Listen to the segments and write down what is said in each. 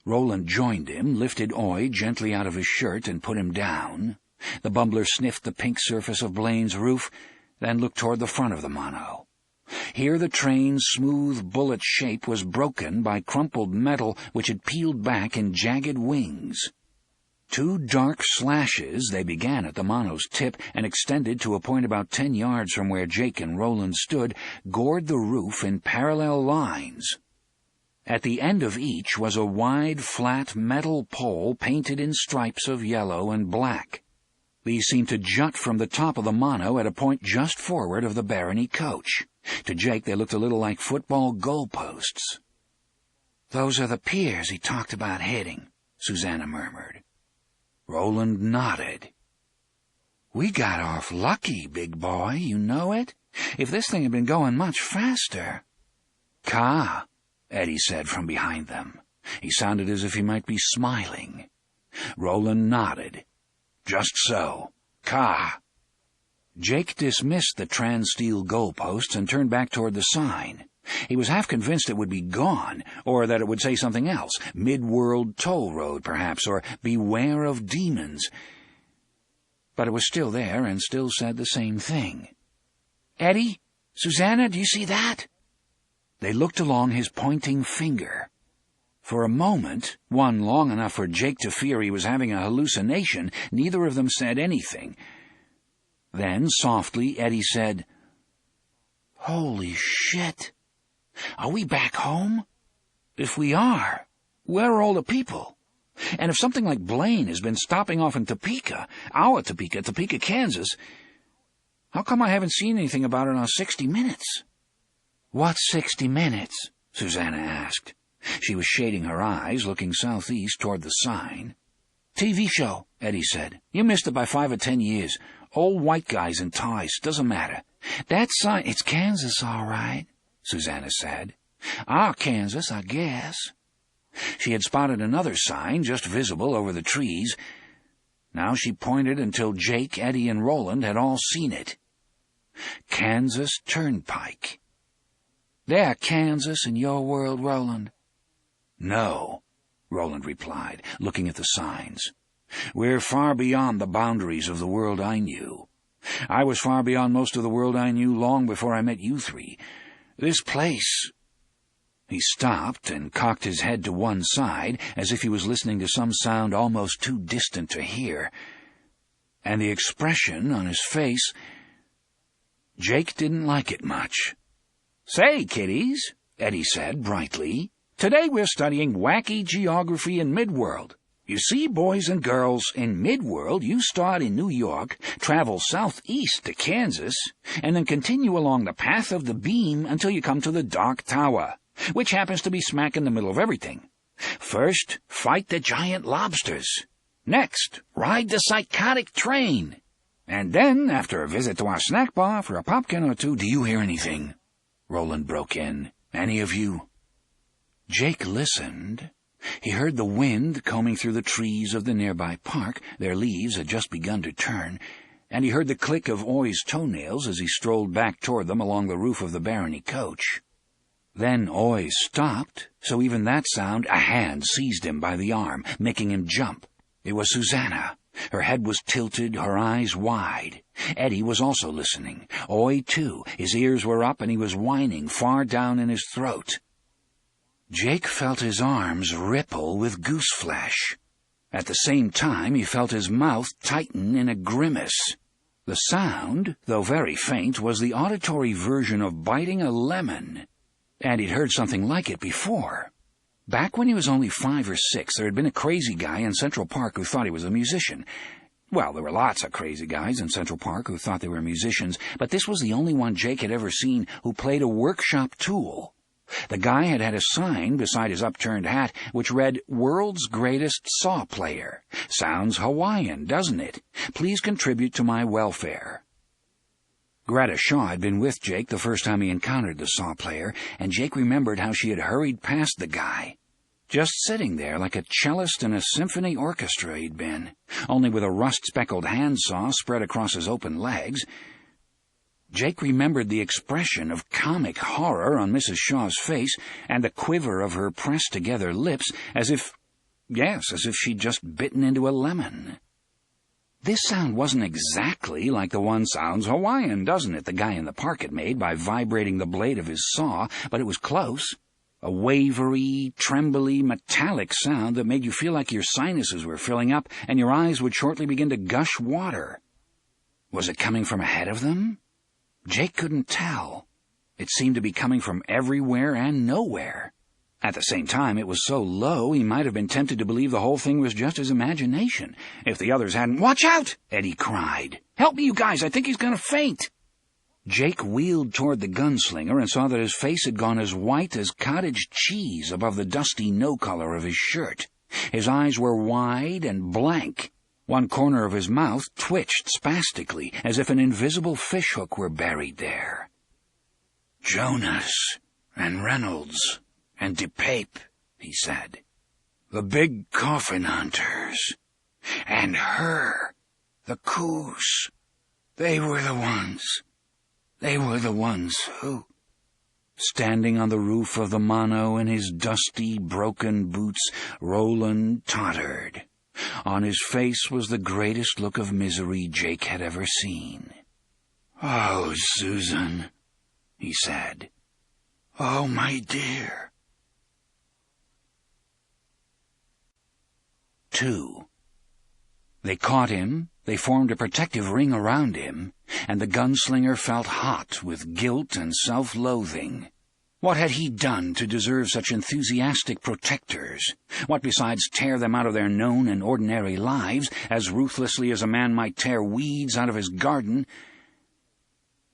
Roland joined him, lifted Oi gently out of his shirt and put him down. The bumbler sniffed the pink surface of Blaine's roof, then looked toward the front of the mono. Here the train's smooth bullet shape was broken by crumpled metal which had peeled back in jagged wings. Two dark slashes, they began at the mono's tip and extended to a point about 10 yards from where Jake and Roland stood, gored the roof in parallel lines. At the end of each was a wide, flat metal pole painted in stripes of yellow and black. These seemed to jut from the top of the mono at a point just forward of the barony coach. To Jake they looked a little like football goalposts. "Those are the piers he talked about hitting," Susanna murmured. Roland nodded. "We got off lucky, big boy, you know it? If this thing had been going much faster—" "Ka," Eddie said from behind them. He sounded as if he might be smiling. Roland nodded. "Just so. Ka." Jake dismissed the trans-steel goalposts and turned back toward the sign. He was half convinced it would be gone, or that it would say something else, Mid-World Toll Road, perhaps, or Beware of Demons. But it was still there and still said the same thing. "Eddie? Susanna, do you see that?" They looked along his pointing finger. For a moment, one long enough for Jake to fear he was having a hallucination, neither of them said anything. Then, softly, Eddie said, "Holy shit! Are we back home? If we are, where are all the people? And if something like Blaine has been stopping off in Topeka, our Topeka, Kansas, how come I haven't seen anything about it on 60 Minutes? "What's 60 Minutes? Susanna asked. She was shading her eyes, looking southeast toward the sign. "TV show," Eddie said. "You missed it by 5 or 10 years. Old white guys in ties, doesn't matter. That sign—" "It's Kansas, all right," Susanna said. "Our Kansas, I guess." She had spotted another sign just visible over the trees. Now she pointed until Jake, Eddie, and Roland had all seen it. Kansas Turnpike. "There, Kansas, in your world, Roland." "No," Roland replied, looking at the signs. "We're far beyond the boundaries of the world I knew. I was far beyond most of the world I knew long before I met you three. This place—" He stopped and cocked his head to one side, as if he was listening to some sound almost too distant to hear. And the expression on his face— Jake didn't like it much. "Say, kiddies," Eddie said brightly, "today we're studying wacky geography in Midworld. You see, boys and girls, in Midworld you start in New York, travel southeast to Kansas, and then continue along the path of the beam until you come to the Dark Tower, which happens to be smack in the middle of everything. First, fight the giant lobsters. Next, ride the psychotic train. And then, after a visit to our snack bar for a popkin or two—" "Do you hear anything?" Roland broke in. "Any of you?" Jake listened. He heard the wind combing through the trees of the nearby park. Their leaves had just begun to turn, and he heard the click of Oi's toenails as he strolled back toward them along the roof of the barony coach. Then Oi stopped, so even that sound— a hand seized him by the arm, making him jump. It was Susanna. Her head was tilted, her eyes wide. Eddie was also listening. Oi, too. His ears were up, and he was whining far down in his throat. Jake felt his arms ripple with gooseflesh. At the same time, he felt his mouth tighten in a grimace. The sound, though very faint, was the auditory version of biting a lemon, and he'd heard something like it before. Back when he was only 5 or 6, there had been a crazy guy in Central Park who thought he was a musician. Well, there were lots of crazy guys in Central Park who thought they were musicians, but this was the only one Jake had ever seen who played a workshop tool. The guy had had a sign beside his upturned hat which read, "World's Greatest Saw Player." Sounds Hawaiian, doesn't it? "Please contribute to my welfare." Greta Shaw had been with Jake the first time he encountered the saw player, and Jake remembered how she had hurried past the guy. Just sitting there like a cellist in a symphony orchestra he'd been, only with a rust-speckled handsaw spread across his open legs. Jake remembered the expression of comic horror on Mrs. Shaw's face and the quiver of her pressed-together lips, as if Yes, as if she'd just bitten into a lemon. This sound wasn't exactly like the one sounds Hawaiian, doesn't it, the guy in the park had made by vibrating the blade of his saw, but it was close. A wavery, trembly, metallic sound that made you feel like your sinuses were filling up and your eyes would shortly begin to gush water. Was it coming from ahead of them? Jake couldn't tell. It seemed to be coming from everywhere and nowhere. At the same time, it was so low he might have been tempted to believe the whole thing was just his imagination, if the others hadn't. "Watch out!" Eddie cried. "Help me, you guys, I think he's going to faint." Jake wheeled toward the gunslinger and saw that his face had gone as white as cottage cheese above the dusty no-collar of his shirt. His eyes were wide and blank. One corner of his mouth twitched spastically, as if an invisible fishhook were buried there. "Jonas and Reynolds and DePape," he said. "The big coffin hunters. And her, the Coos. They were the ones who—" Standing on the roof of the mono in his dusty, broken boots, Roland tottered. On his face was the greatest look of misery Jake had ever seen. "Oh, Susan," he said. "Oh, my dear." 2. They caught him, they formed a protective ring around him, and the gunslinger felt hot with guilt and self-loathing. What had he done to deserve such enthusiastic protectors? What besides tear them out of their known and ordinary lives, as ruthlessly as a man might tear weeds out of his garden?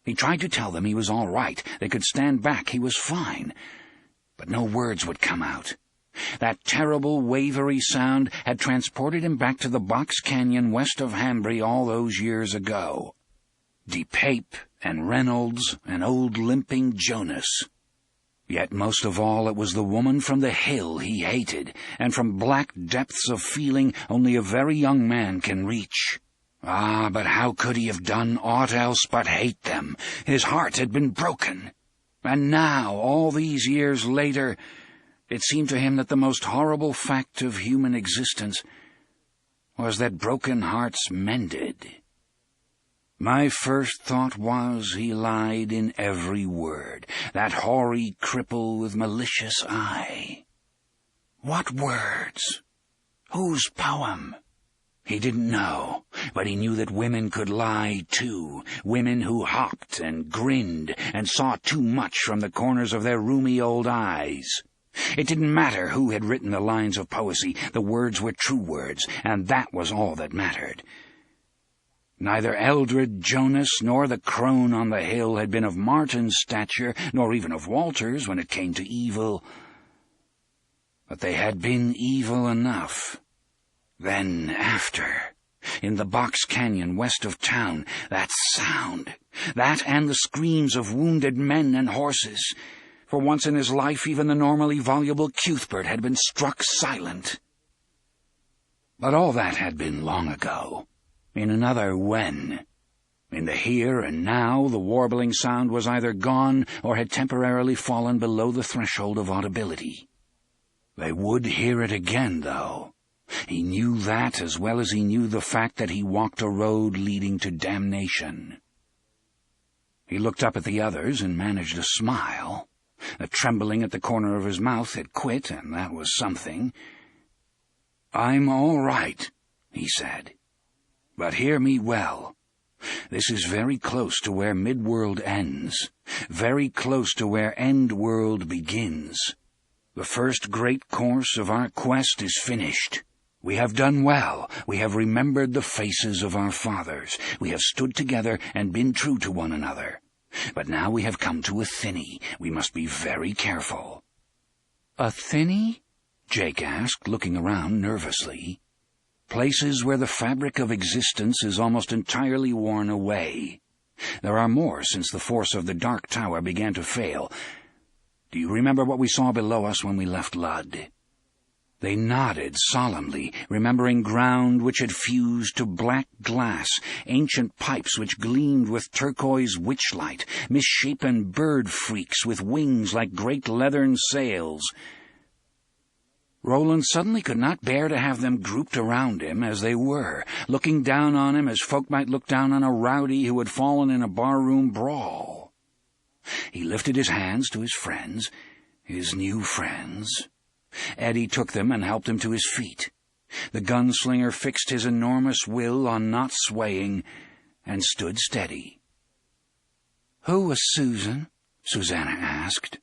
He tried to tell them he was all right, they could stand back, he was fine. But no words would come out. That terrible, wavery sound had transported him back to the Box Canyon west of Hambry all those years ago. DePape and Reynolds and old limping Jonas. Yet most of all it was the woman from the hill he hated, and from black depths of feeling only a very young man can reach. Ah, but how could he have done aught else but hate them? His heart had been broken. And now, all these years later, it seemed to him that the most horrible fact of human existence was that broken hearts mended. My first thought was he lied in every word, that hoary cripple with malicious eye. What words? Whose poem? He didn't know, but he knew that women could lie too, women who hopped and grinned and saw too much from the corners of their rheumy old eyes. It didn't matter who had written the lines of poesy, the words were true words, and that was all that mattered. Neither Eldred Jonas nor the crone on the hill had been of Martin's stature, nor even of Walter's when it came to evil. But they had been evil enough. Then, after, in the Box Canyon west of town, that sound, that and the screams of wounded men and horses. For once in his life, even the normally voluble Cuthbert had been struck silent. But all that had been long ago, in another when. In the here and now, the warbling sound was either gone or had temporarily fallen below the threshold of audibility. They would hear it again, though. He knew that as well as he knew the fact that he walked a road leading to damnation. He looked up at the others and managed a smile. The trembling at the corner of his mouth had quit, and that was something. "I'm all right," he said. "But hear me well. This is very close to where Midworld ends, very close to where Endworld begins. The first great course of our quest is finished. We have done well. We have remembered the faces of our fathers. We have stood together and been true to one another. But now we have come to Athene. We must be very careful." "Athene?" Jake asked, looking around nervously. "Places where the fabric of existence is almost entirely worn away. There are more since the force of the Dark Tower began to fail. Do you remember what we saw below us when we left Lud?" They nodded solemnly, remembering ground which had fused to black glass, ancient pipes which gleamed with turquoise witchlight, misshapen bird freaks with wings like great leathern sails. Roland suddenly could not bear to have them grouped around him as they were, looking down on him as folk might look down on a rowdy who had fallen in a barroom brawl. He lifted his hands to his friends, his new friends. Eddie took them and helped him to his feet. The gunslinger fixed his enormous will on not swaying and stood steady. "Who was Susan?" Susanna asked.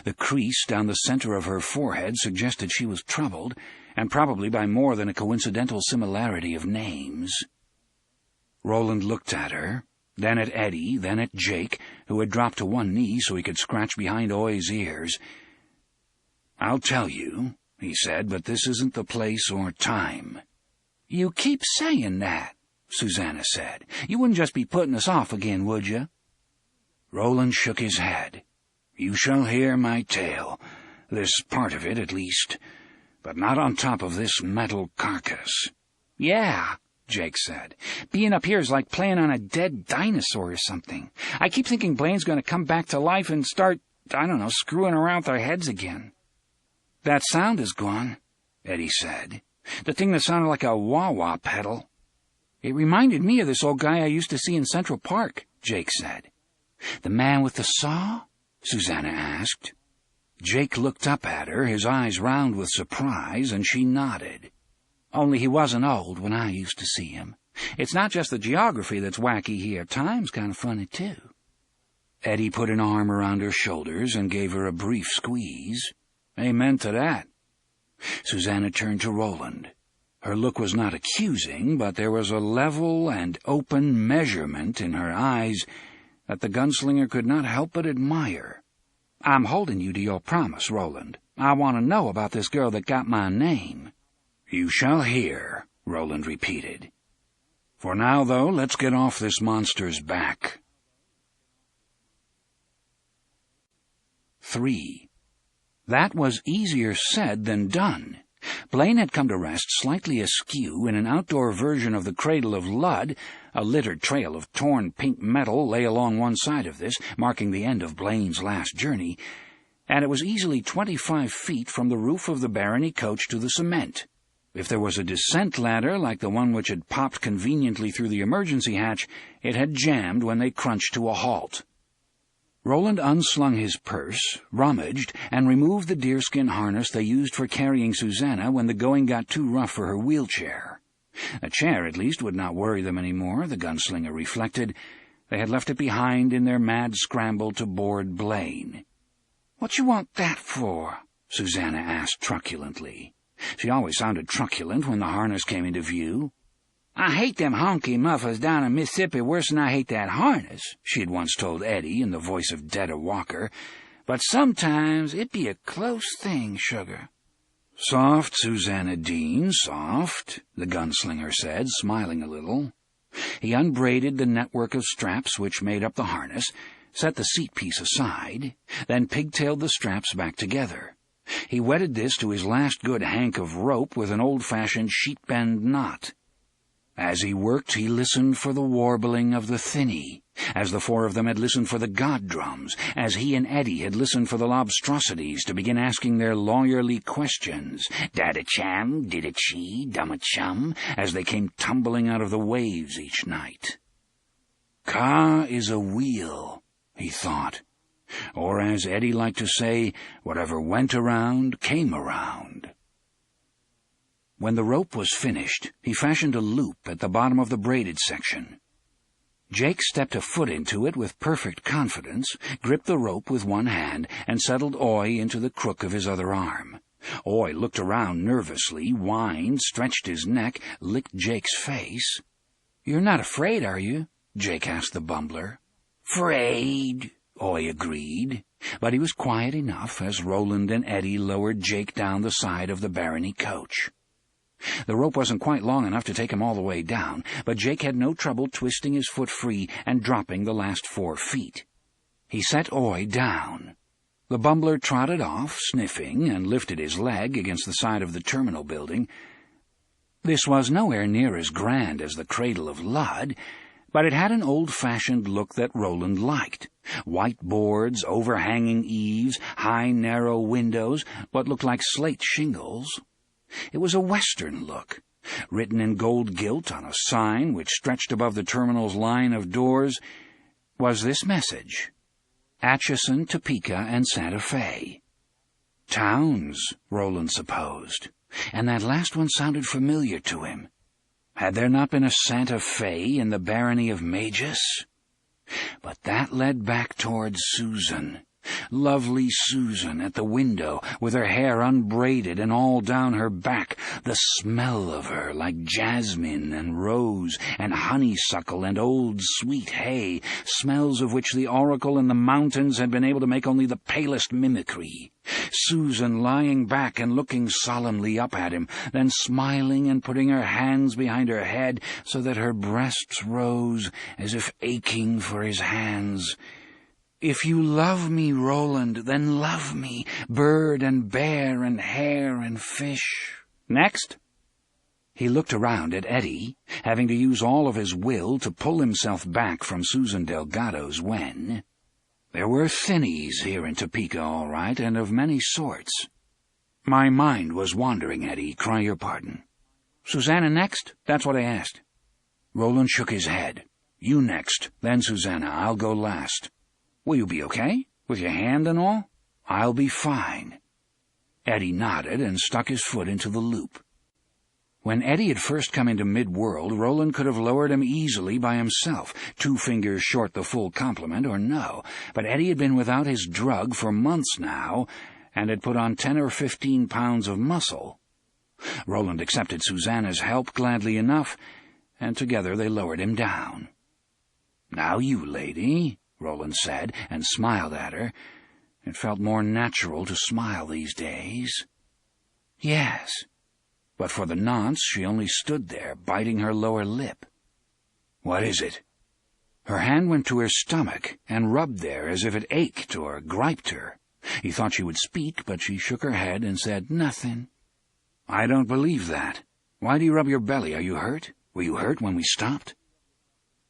The crease down the center of her forehead suggested she was troubled, and probably by more than a coincidental similarity of names. Roland looked at her, then at Eddie, then at Jake, who had dropped to one knee so he could scratch behind Oi's ears. "I'll tell you," he said, "but this isn't the place or time." "You keep saying that," Susanna said. "You wouldn't just be putting us off again, would you?" Roland shook his head. "You shall hear my tale, this part of it at least, but not on top of this metal carcass." "Yeah," Jake said. "Being up here is like playing on a dead dinosaur or something. I keep thinking Blaine's going to come back to life and start, screwing around with our heads again." "That sound is gone," Eddie said. "The thing that sounded like a wah-wah pedal." "It reminded me of this old guy I used to see in Central Park," Jake said. "The man with the saw?" Susanna asked. Jake looked up at her, his eyes round with surprise, and she nodded. "Only he wasn't old when I used to see him. It's not just the geography that's wacky here. Time's kind of funny, too." Eddie put an arm around her shoulders and gave her a brief squeeze. "Amen to that." Susanna turned to Roland. Her look was not accusing, but there was a level and open measurement in her eyes that the gunslinger could not help but admire. "I'm holding you to your promise, Roland. I want to know about this girl that got my name." "You shall hear," Roland repeated. "For now, though, let's get off this monster's back." 3. That was easier said than done. Blaine had come to rest slightly askew in an outdoor version of the Cradle of Ludd. A littered trail of torn pink metal lay along one side of this, marking the end of Blaine's last journey, and it was easily 25 feet from the roof of the barony coach to the cement. If there was a descent ladder like the one which had popped conveniently through the emergency hatch, it had jammed when they crunched to a halt. Roland unslung his purse, rummaged, and removed the deerskin harness they used for carrying Susanna when the going got too rough for her wheelchair. A chair, at least, would not worry them any more, the gunslinger reflected. They had left it behind in their mad scramble to board Blaine. "What you want that for?" Susanna asked truculently. She always sounded truculent when the harness came into view. "I hate them honky muffas down in Mississippi worse than I hate that harness," she had once told Eddie in the voice of Detta Walker. "But sometimes it be a close thing, sugar." "Soft, Susanna Dean, soft," the gunslinger said, smiling a little. He unbraided the network of straps which made up the harness, set the seat piece aside, then pigtailed the straps back together. He wedded this to his last good hank of rope with an old-fashioned sheet-bend knot. As he worked, he listened for the warbling of the thinny, as the four of them had listened for the god drums, as he and Eddie had listened for the lobstrosities to begin asking their lawyerly questions, dada-cham, dida-chi, dumma-chum, as they came tumbling out of the waves each night. Ka is a wheel, he thought, or as Eddie liked to say, whatever went around came around. When the rope was finished, he fashioned a loop at the bottom of the braided section. Jake stepped a foot into it with perfect confidence, gripped the rope with one hand, and settled Oi into the crook of his other arm. Oi looked around nervously, whined, stretched his neck, licked Jake's face. "You're not afraid, are you?" Jake asked the bumbler. "'Fraid," Oi agreed, but he was quiet enough as Roland and Eddie lowered Jake down the side of the barony coach. The rope wasn't quite long enough to take him all the way down, but Jake had no trouble twisting his foot free and dropping the last 4 feet. He set Oi down. The bumbler trotted off, sniffing, and lifted his leg against the side of the terminal building. This was nowhere near as grand as the Cradle of Ludd, but it had an old-fashioned look that Roland liked. White boards, overhanging eaves, high, narrow windows, what looked like slate shingles. It was a Western look. Written in gold gilt on a sign which stretched above the terminal's line of doors was this message: Atchison, Topeka, and Santa Fe. Towns, Roland supposed, and that last one sounded familiar to him. Had there not been a Santa Fe in the barony of Magus? But that led back towards Susan. Lovely Susan at the window, with her hair unbraided and all down her back, the smell of her like jasmine and rose and honeysuckle and old sweet hay, smells of which the oracle in the mountains had been able to make only the palest mimicry. Susan lying back and looking solemnly up at him, then smiling and putting her hands behind her head so that her breasts rose as if aching for his hands. "If you love me, Roland, then love me, bird and bear and hare and fish." Next. He looked around at Eddie, having to use all of his will to pull himself back from Susan Delgado's wen. There were thinnies here in Topeka, all right, and of many sorts. "My mind was wandering, Eddie, cry your pardon." "Susanna next? That's what I asked." Roland shook his head. "You next, then Susanna. I'll go last." "Will you be okay? With your hand and all?" "I'll be fine." Eddie nodded and stuck his foot into the loop. When Eddie had first come into mid-world, Roland could have lowered him easily by himself, 2 fingers short the full complement or no, but Eddie had been without his drug for months now, and had put on 10 or 15 pounds of muscle. Roland accepted Susanna's help gladly enough, and together they lowered him down. "Now you, lady," Roland said, and smiled at her. It felt more natural to smile these days. "Yes." But for the nonce she only stood there, biting her lower lip. "What is it?" Her hand went to her stomach and rubbed there as if it ached or griped her. He thought she would speak, but she shook her head and said, "Nothing." "I don't believe that. Why do you rub your belly? Are you hurt? Were you hurt when we stopped?"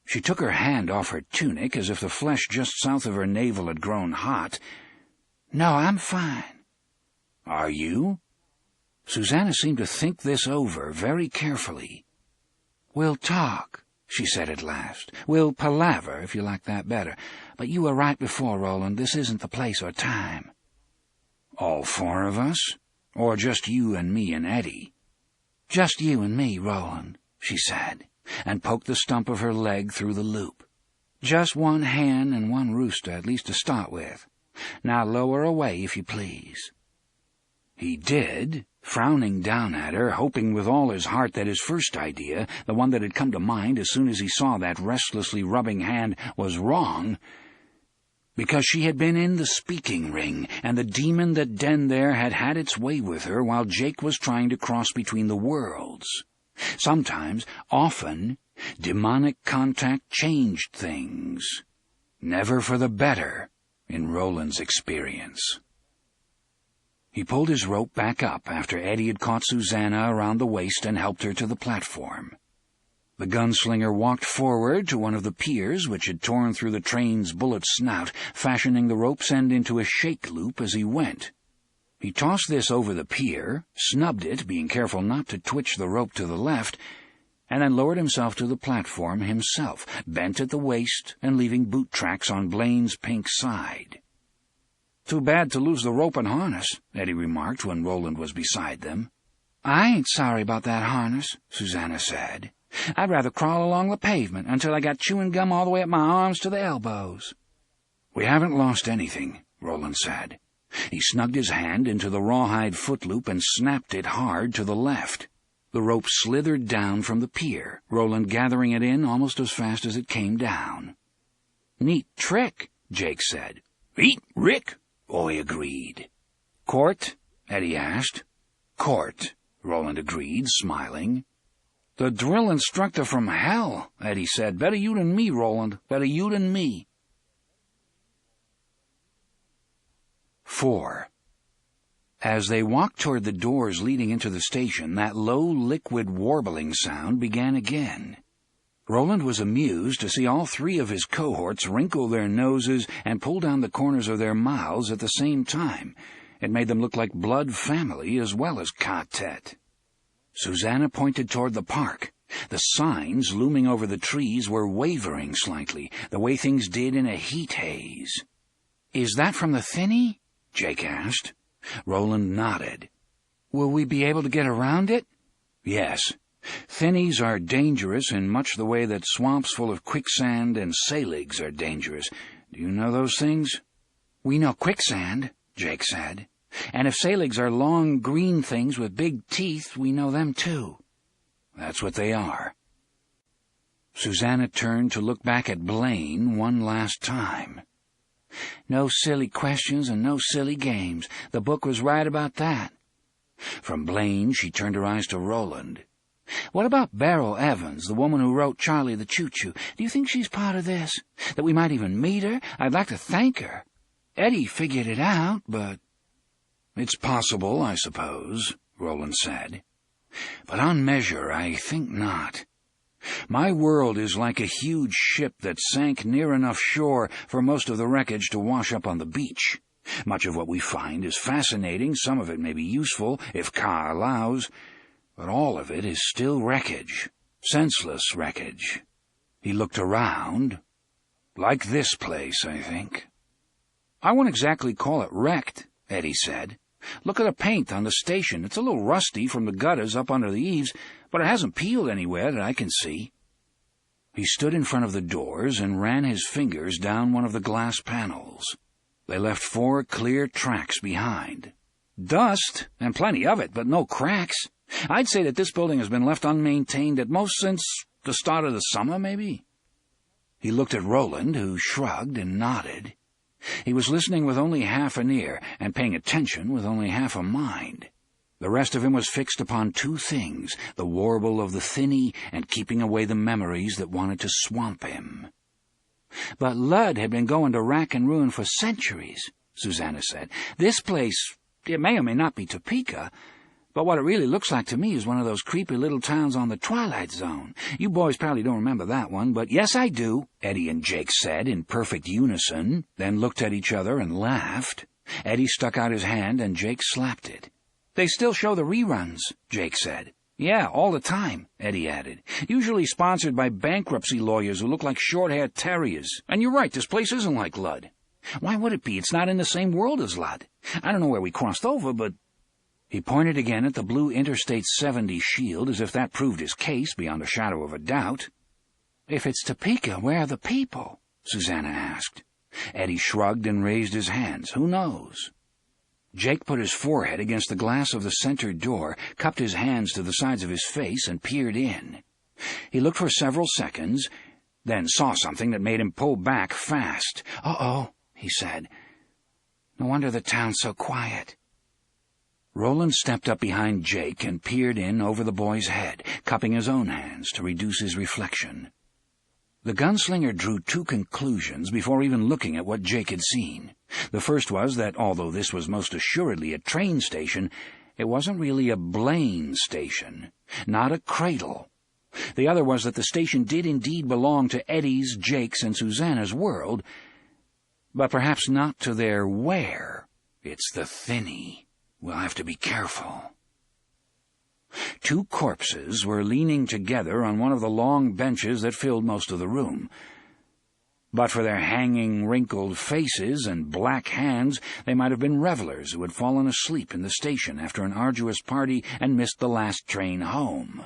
She took her hand off her tunic as if the flesh just south of her navel had grown hot. "No, I'm fine." "Are you?" Susanna seemed to think this over very carefully. "We'll talk," she said at last. "We'll palaver, if you like that better. But you were right before, Roland. This isn't the place or time." "All 4 of us? Or just you and me and Eddie?" "Just you and me, Roland," she said, and poked the stump of her leg through the loop. "Just 1 hen and 1 rooster, at least to start with. Now lower away, if you please." He did, frowning down at her, hoping with all his heart that his first idea, the one that had come to mind as soon as he saw that restlessly rubbing hand, was wrong, because she had been in the speaking ring, and the demon that denned there had had its way with her while Jake was trying to cross between the worlds. Sometimes, often, demonic contact changed things. Never for the better, in Roland's experience. He pulled his rope back up after Eddie had caught Susanna around the waist and helped her to the platform. The gunslinger walked forward to one of the piers which had torn through the train's bullet snout, fashioning the rope's end into a shake loop as he went. He tossed this over the pier, snubbed it, being careful not to twitch the rope to the left, and then lowered himself to the platform himself, bent at the waist and leaving boot tracks on Blaine's pink side. "Too bad to lose the rope and harness," Eddie remarked when Roland was beside them. "I ain't sorry about that harness," Susanna said. "I'd rather crawl along the pavement until I got chewing gum all the way up my arms to the elbows." "We haven't lost anything," Roland said. He snugged his hand into the rawhide footloop and snapped it hard to the left. The rope slithered down from the pier, Roland gathering it in almost as fast as it came down. "Neat trick," Jake said. "Eat, Rick," Oy agreed. "Court?" Eddie asked. "Court," Roland agreed, smiling. "The drill instructor from hell," Eddie said. "Better you than me, Roland. Better you than me." 4. As they walked toward the doors leading into the station, that low, liquid, warbling sound began again. Roland was amused to see all three of his cohorts wrinkle their noses and pull down the corners of their mouths at the same time. It made them look like blood family as well as quartet. Susanna pointed toward the park. The signs looming over the trees were wavering slightly, the way things did in a heat haze. "Is that from the Thinny?" Jake asked. Roland nodded. "Will we be able to get around it?" "Yes. Thinnies are dangerous in much the way that swamps full of quicksand and saligs are dangerous. Do you know those things?" "We know quicksand," Jake said. "And if saligs are long green things with big teeth, we know them too." "That's what they are." Susanna turned to look back at Blaine one last time. "No silly questions and no silly games. The book was right about that." From Blaine she turned her eyes to Roland. "What about Beryl Evans, the woman who wrote Charlie the Choo-Choo? Do you think she's part of this? That we might even meet her? I'd like to thank her. Eddie figured it out, but—" "It's possible, I suppose," Roland said. "But on measure, I think not. My world is like a huge ship that sank near enough shore for most of the wreckage to wash up on the beach. Much of what we find is fascinating, some of it may be useful, if Ka allows, but all of it is still wreckage, senseless wreckage." He looked around. "Like this place, I think." "I wouldn't exactly call it wrecked," Eddie said. "Look at the paint on the station. It's a little rusty from the gutters up under the eaves, but it hasn't peeled anywhere that I can see." He stood in front of the doors and ran his fingers down one of the glass panels. They left 4 clear tracks behind. "Dust, and plenty of it, but no cracks. I'd say that this building has been left unmaintained at most since the start of the summer, maybe." He looked at Roland, who shrugged and nodded. He was listening with only half an ear and paying attention with only half a mind. The rest of him was fixed upon 2 things, the warble of the Thinny and keeping away the memories that wanted to swamp him. "But Ludd had been going to rack and ruin for centuries," Susanna said. "This place, it may or may not be Topeka, but what it really looks like to me is one of those creepy little towns on the Twilight Zone. You boys probably don't remember that one, but yes, I do," Eddie and Jake said in perfect unison, then looked at each other and laughed. Eddie stuck out his hand and Jake slapped it. "They still show the reruns," Jake said. "Yeah, all the time," Eddie added. "Usually sponsored by bankruptcy lawyers who look like short-haired terriers. And you're right, this place isn't like Ludd. Why would it be? It's not in the same world as Ludd. I don't know where we crossed over, but—" He pointed again at the blue Interstate 70 shield as if that proved his case beyond a shadow of a doubt. "If it's Topeka, where are the people?" Susanna asked. Eddie shrugged and raised his hands. "Who knows?" Jake put his forehead against the glass of the center door, cupped his hands to the sides of his face, and peered in. He looked for several seconds, then saw something that made him pull back fast. "Uh-oh," he said. "No wonder the town's so quiet." Roland stepped up behind Jake and peered in over the boy's head, cupping his own hands to reduce his reflection. The gunslinger drew 2 conclusions before even looking at what Jake had seen. The first was that, although this was most assuredly a train station, it wasn't really a Blaine station, not a cradle. The other was that the station did indeed belong to Eddie's, Jake's, and Susanna's world, but perhaps not to their where. It's the Thinny. We'll have to be careful. 2 corpses were leaning together on one of the long benches that filled most of the room. But for their hanging, wrinkled faces and black hands, they might have been revelers who had fallen asleep in the station after an arduous party and missed the last train home.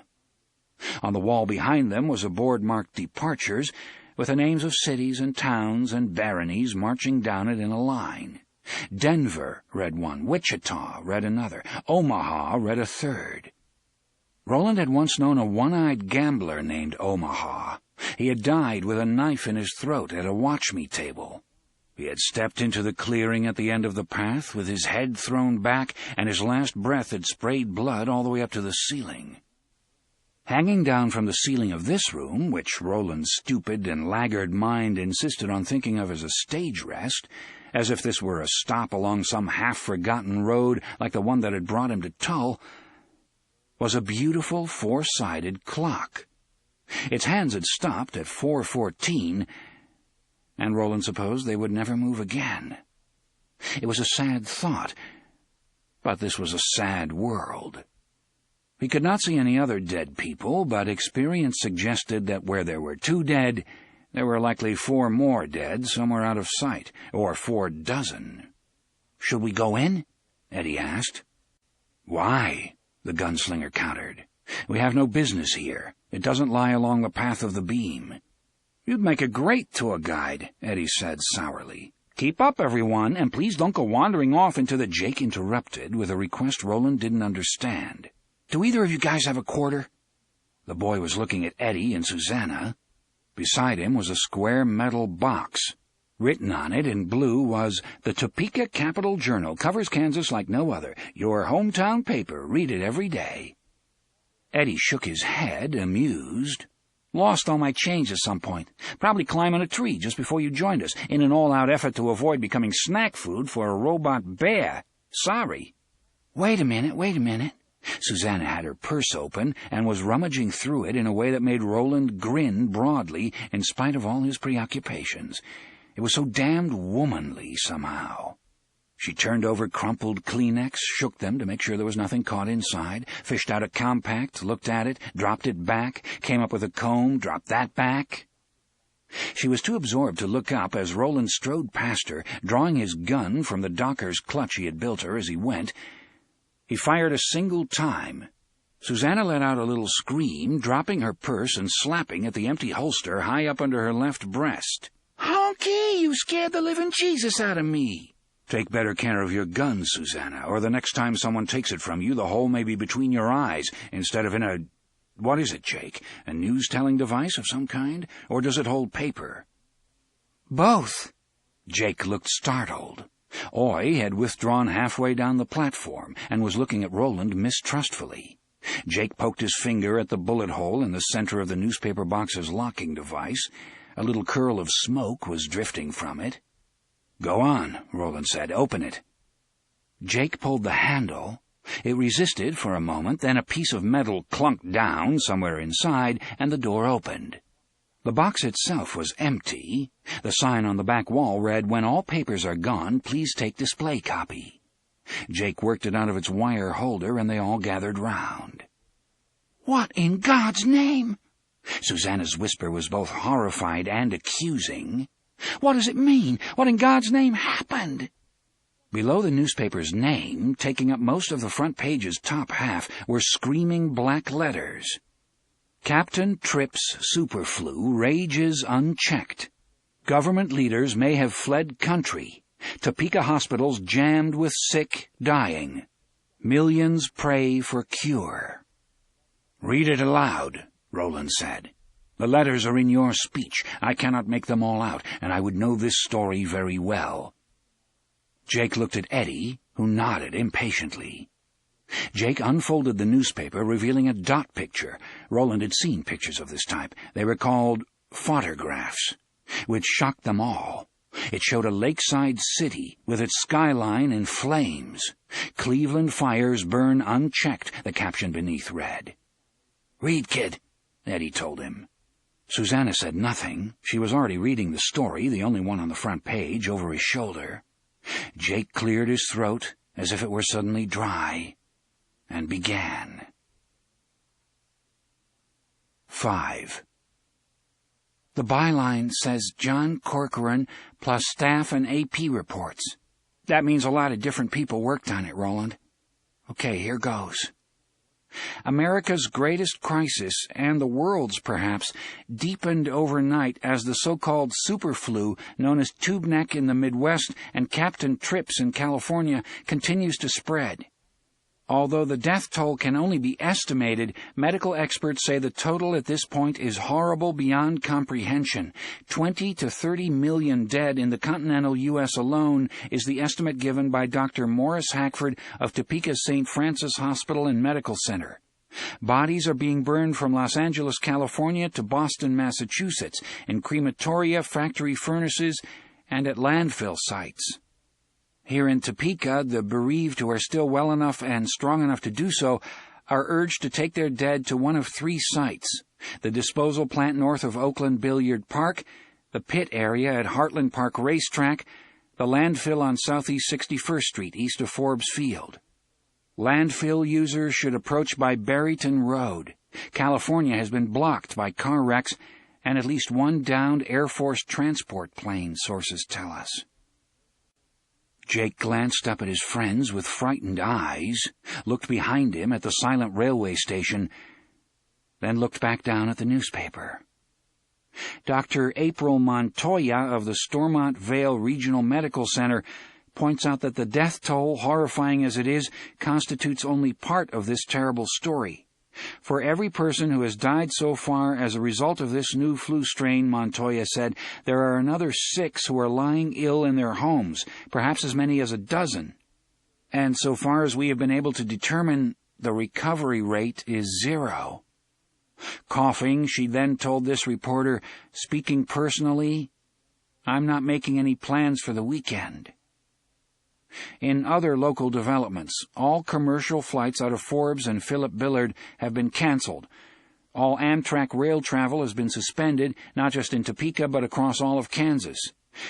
On the wall behind them was a board marked Departures, with the names of cities and towns and baronies marching down it in a line. Denver read one, Wichita read another, Omaha read a third. Roland had once known a one-eyed gambler named Omaha. He had died with a knife in his throat at a watch-me table. He had stepped into the clearing at the end of the path with his head thrown back, and his last breath had sprayed blood all the way up to the ceiling. Hanging down from the ceiling of this room, which Roland's stupid and laggard mind insisted on thinking of as a stage rest, as if this were a stop along some half-forgotten road like the one that had brought him to Tull, was a beautiful 4-sided clock. Its hands had stopped at 4:14, and Roland supposed they would never move again. It was a sad thought, but this was a sad world. He could not see any other dead people, but experience suggested that where there were 2 dead, there were likely 4 more dead somewhere out of sight, or 4 dozen. "Should we go in?" Eddie asked. "Why?" the gunslinger countered. "We have no business here. It doesn't lie along the path of the beam." "You'd make a great tour guide," Eddie said sourly. "Keep up, everyone, and please don't go wandering off into the—" Jake interrupted with a request Roland didn't understand. "Do either of you guys have a quarter?" The boy was looking at Eddie and Susanna. Beside him was a square metal box. Written on it in blue was, "The Topeka Capital Journal covers Kansas like no other. Your hometown paper. Read it every day." Eddie shook his head, amused. "Lost all my change at some point. Probably climbing a tree just before you joined us, in an all-out effort to avoid becoming snack food for a robot bear. Sorry." Wait a minute. Susanna had her purse open and was rummaging through it in a way that made Roland grin broadly in spite of all his preoccupations. It was so damned womanly somehow. She turned over crumpled Kleenex, shook them to make sure there was nothing caught inside, fished out a compact, looked at it, dropped it back, came up with a comb, dropped that back. She was too absorbed to look up as Roland strode past her, drawing his gun from the docker's clutch he had built her as he went. He fired a single time. Susanna let out a little scream, dropping her purse and slapping at the empty holster high up under her left breast. "Honky, you scared the living Jesus out of me." "Take better care of your gun, Susanna, or the next time someone takes it from you, the hole may be between your eyes instead of in a— What is it, Jake? A news-telling device of some kind? Or does it hold paper?" "Both." Jake looked startled. Oy had withdrawn halfway down the platform and was looking at Roland mistrustfully. Jake poked his finger at the bullet hole in the center of the newspaper box's locking device. A little curl of smoke was drifting from it. "Go on," Roland said. "Open it." Jake pulled the handle. It resisted for a moment, then a piece of metal clunked down somewhere inside, and the door opened. The box itself was empty. The sign on the back wall read, "When all papers are gone, please take display copy." Jake worked it out of its wire holder, and they all gathered round. "What in God's name?" Susanna's whisper was both horrified and accusing. "What does it mean? What in God's name happened?" Below the newspaper's name, taking up most of the front page's top half, were screaming black letters. "Captain Tripp's superflu rages unchecked. Government leaders may have fled country. Topeka hospitals jammed with sick dying. Millions pray for cure." "Read it aloud," Roland said. "The letters are in your speech. I cannot make them all out, and I would know this story very well." Jake looked at Eddie, who nodded impatiently. Jake unfolded the newspaper, revealing a dot picture. Roland had seen pictures of this type. They were called photographs, which shocked them all. It showed a lakeside city with its skyline in flames. "Cleveland fires burn unchecked," the caption beneath read. "Read, kid," Eddie told him. Susanna said nothing. She was already reading the story, the only one on the front page, over his shoulder. Jake cleared his throat as if it were suddenly dry, and began. 5. The byline says John Corcoran plus staff and AP reports. That means a lot of different people worked on it, Roland. Okay, here goes. America's greatest crisis, and the world's perhaps, deepened overnight as the so-called superflu, known as tube neck in the Midwest and Captain Trips in California, continues to spread. Although the death toll can only be estimated, medical experts say the total at this point is horrible beyond comprehension. 20 to 30 million dead in the continental U.S. alone is the estimate given by Dr. Morris Hackford of Topeka's St. Francis Hospital and Medical Center. Bodies are being burned from Los Angeles, California to Boston, Massachusetts, in crematoria, factory furnaces, and at landfill sites. Here in Topeka, the bereaved who are still well enough and strong enough to do so are urged to take their dead to one of 3 sites: the disposal plant north of Oakland Billiard Park, the pit area at Heartland Park Racetrack, the landfill on Southeast 61st Street east of Forbes Field. Landfill users should approach by Barryton Road. California has been blocked by car wrecks and at least one downed Air Force transport plane, sources tell us. Jake glanced up at his friends with frightened eyes, looked behind him at the silent railway station, then looked back down at the newspaper. Dr. April Montoya of the Stormont Vale Regional Medical Center points out that the death toll, horrifying as it is, constitutes only part of this terrible story. For every person who has died so far as a result of this new flu strain, Montoya said, there are another 6 who are lying ill in their homes, perhaps as many as a dozen. And so far as we have been able to determine, the recovery rate is 0. Coughing, she then told this reporter, speaking personally, I'm not making any plans for the weekend. In other local developments, all commercial flights out of Forbes and Philip Billard have been canceled. All Amtrak rail travel has been suspended, not just in Topeka but across all of Kansas.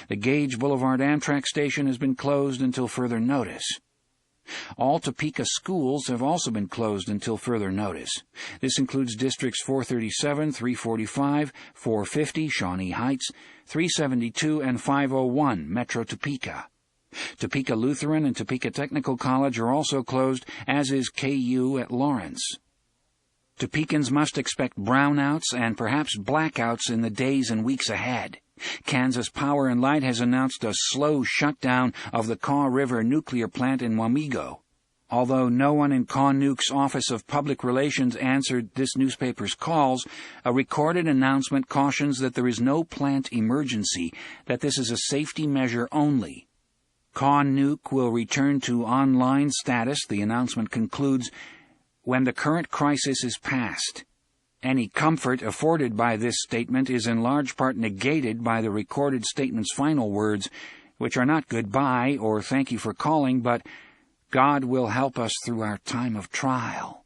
The Gage Boulevard Amtrak station has been closed until further notice. All Topeka schools have also been closed until further notice. This includes districts 437, 345, 450, Shawnee Heights, 372, and 501, Metro Topeka. Topeka Lutheran and Topeka Technical College are also closed, as is KU at Lawrence. Topekans must expect brownouts and perhaps blackouts in the days and weeks ahead. Kansas Power and Light has announced a slow shutdown of the Kaw River nuclear plant in Wamego. Although no one in Kaw Nuke's Office of Public Relations answered this newspaper's calls, a recorded announcement cautions that there is no plant emergency, that this is a safety measure only. Kaw Nuke will return to online status, the announcement concludes, when the current crisis is past. Any comfort afforded by this statement is in large part negated by the recorded statement's final words, which are not goodbye or thank you for calling, but God will help us through our time of trial.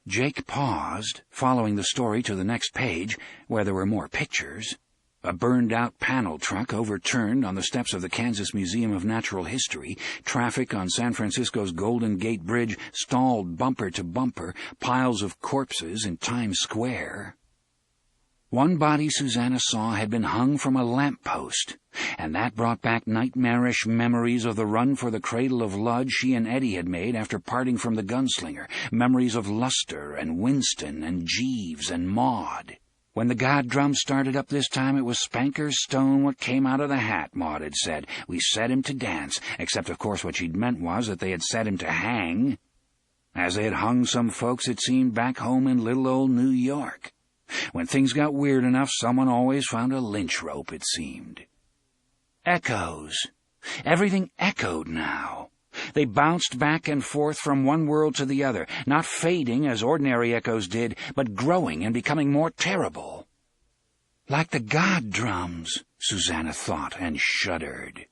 Jake paused, following the story to the next page, where there were more pictures. A burned-out panel truck overturned on the steps of the Kansas Museum of Natural History. Traffic on San Francisco's Golden Gate Bridge stalled bumper to bumper. Piles of corpses in Times Square. One body Susanna saw had been hung from a lamppost, and that brought back nightmarish memories of the run for the cradle of Lud she and Eddie had made after parting from the gunslinger, memories of Luster and Winston and Jeeves and Maud. When the God drum started up this time, it was Spanker's stone what came out of the hat, Maud had said. We set him to dance, except of course what she'd meant was that they had set him to hang. As they had hung some folks, it seemed, back home in little old New York. When things got weird enough, someone always found a lynch rope, it seemed. Echoes. Everything echoed now. They bounced back and forth from one world to the other, not fading as ordinary echoes did, but growing and becoming more terrible. Like the God drums, Susanna thought and shuddered.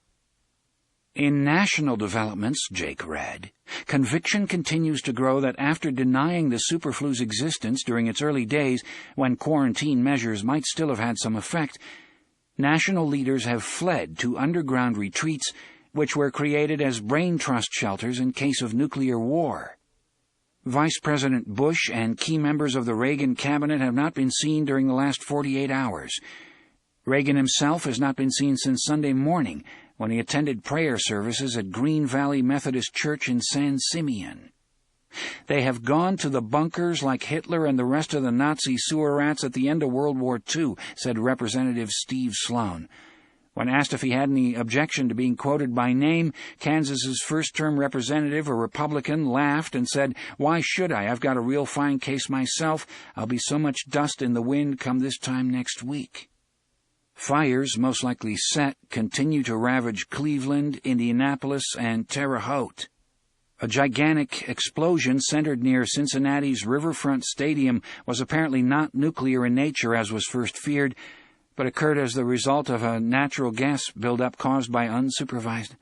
In national developments, Jake read, conviction continues to grow that after denying the superflu's existence during its early days, when quarantine measures might still have had some effect, national leaders have fled to underground retreats which were created as brain trust shelters in case of nuclear war. Vice President Bush and key members of the Reagan cabinet have not been seen during the last 48 hours. Reagan himself has not been seen since Sunday morning, when he attended prayer services at Green Valley Methodist Church in San Simeon. They have gone to the bunkers like Hitler and the rest of the Nazi sewer rats at the end of World War II, said Representative Steve Sloan. When asked if he had any objection to being quoted by name, Kansas's first-term representative, a Republican, laughed and said, "Why should I? I've got a real fine case myself. I'll be so much dust in the wind come this time next week." Fires, most likely set, continue to ravage Cleveland, Indianapolis, and Terre Haute. A gigantic explosion centered near Cincinnati's Riverfront Stadium was apparently not nuclear in nature as was first feared, but occurred as the result of a natural gas buildup caused by unsupervised.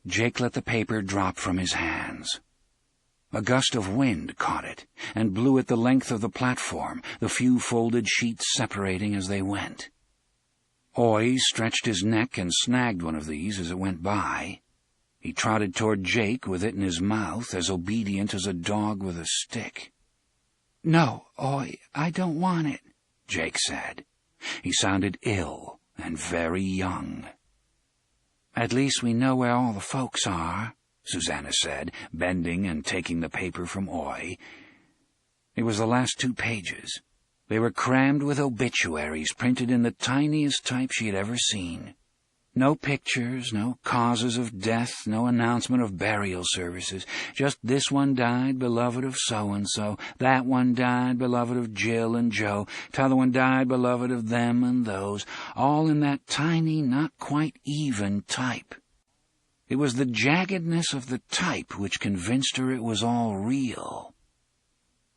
Jake let the paper drop from his hands. A gust of wind caught it and blew it the length of the platform, the few folded sheets separating as they went. Oi stretched his neck and snagged one of these as it went by. He trotted toward Jake with it in his mouth, as obedient as a dog with a stick. "No, Oi, I don't want it," Jake said. He sounded ill and very young. "At least we know where all the folks are," Susanna said, bending and taking the paper from Oi. It was the last 2 pages. They were crammed with obituaries printed in the tiniest type she had ever seen. No pictures, no causes of death, no announcement of burial services. Just this one died, beloved of so-and-so. That one died, beloved of Jill and Joe. T'other one died, beloved of them and those. All in that tiny, not quite even type. It was the jaggedness of the type which convinced her it was all real.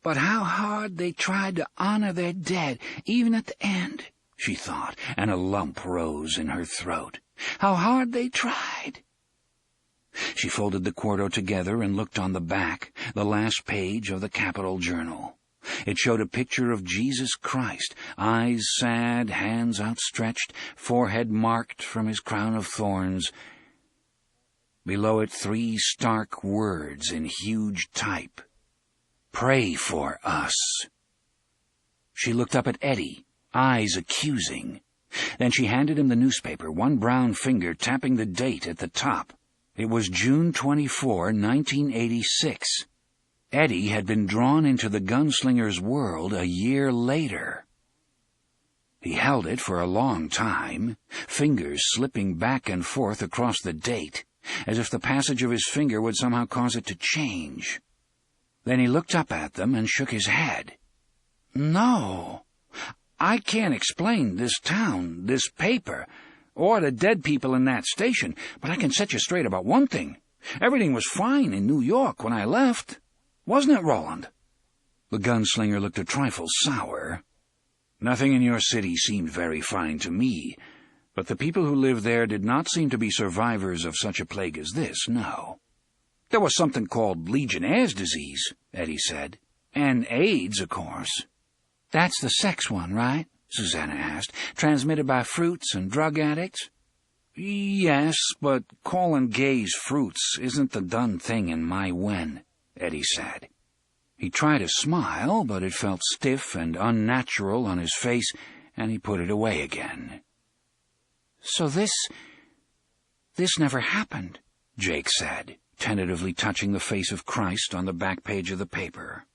But how hard they tried to honor their dead, even at the end, she thought, and a lump rose in her throat. How hard they tried. She folded the quarto together and looked on the back, the last page of the Capital Journal. It showed a picture of Jesus Christ, eyes sad, hands outstretched, forehead marked from his crown of thorns. Below it 3 stark words in huge type. "Pray for us." She looked up at Eddie, eyes accusing. Then she handed him the newspaper, one brown finger tapping the date at the top. It was June 24, 1986. Eddie had been drawn into the gunslinger's world a year later. He held it for a long time, fingers slipping back and forth across the date, as if the passage of his finger would somehow cause it to change. Then he looked up at them and shook his head. "No, I can't explain this town, this paper, or the dead people in that station, but I can set you straight about one thing. Everything was fine in New York when I left. Wasn't it, Roland?" The gunslinger looked a trifle sour. "Nothing in your city seemed very fine to me, but the people who lived there did not seem to be survivors of such a plague as this, no." "There was something called Legionnaire's disease," Eddie said. "And AIDS, of course." "That's the sex one, right?" Susanna asked. "Transmitted by fruits and drug addicts?" "Yes, but calling gays fruits isn't the done thing in my wen," Eddie said. He tried to smile, but it felt stiff and unnatural on his face, and he put it away again. "So this never happened," Jake said, tentatively touching the face of Christ on the back page of the paper.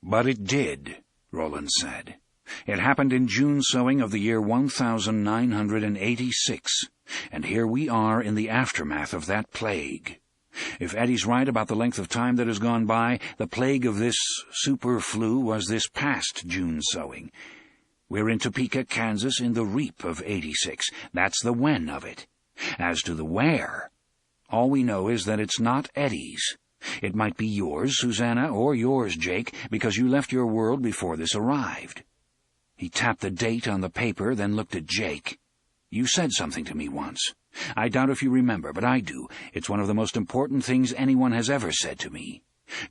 "But it did," Roland said. "It happened in June sowing of the year 1986, and here we are in the aftermath of that plague. If Eddie's right about the length of time that has gone by, the plague of this super flu was this past June sowing. We're in Topeka, Kansas, in the reap of 86. That's the when of it. As to the where, all we know is that it's not Eddie's. It might be yours, Susanna, or yours, Jake, because you left your world before this arrived." He tapped the date on the paper, then looked at Jake. "You said something to me once. I doubt if you remember, but I do. It's one of the most important things anyone has ever said to me.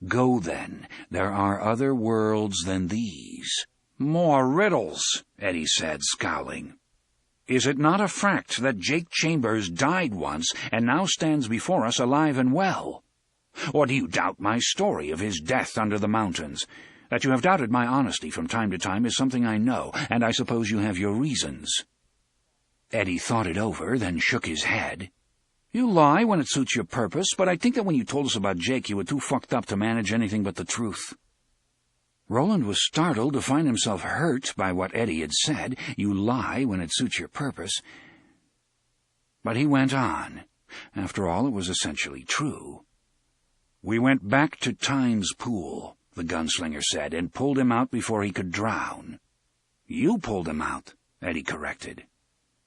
Go, then. There are other worlds than these." "More riddles," Eddie said, scowling. "Is it not a fact that Jake Chambers died once and now stands before us alive and well? Or do you doubt my story of his death under the mountains? That you have doubted my honesty from time to time is something I know, and I suppose you have your reasons." Eddie thought it over, then shook his head. "You lie when it suits your purpose, but I think that when you told us about Jake, you were too fucked up to manage anything but the truth." Roland was startled to find himself hurt by what Eddie had said. You lie when it suits your purpose. But he went on. After all, it was essentially true. "We went back to Time's pool," the gunslinger said, "and pulled him out before he could drown." "You pulled him out," Eddie corrected.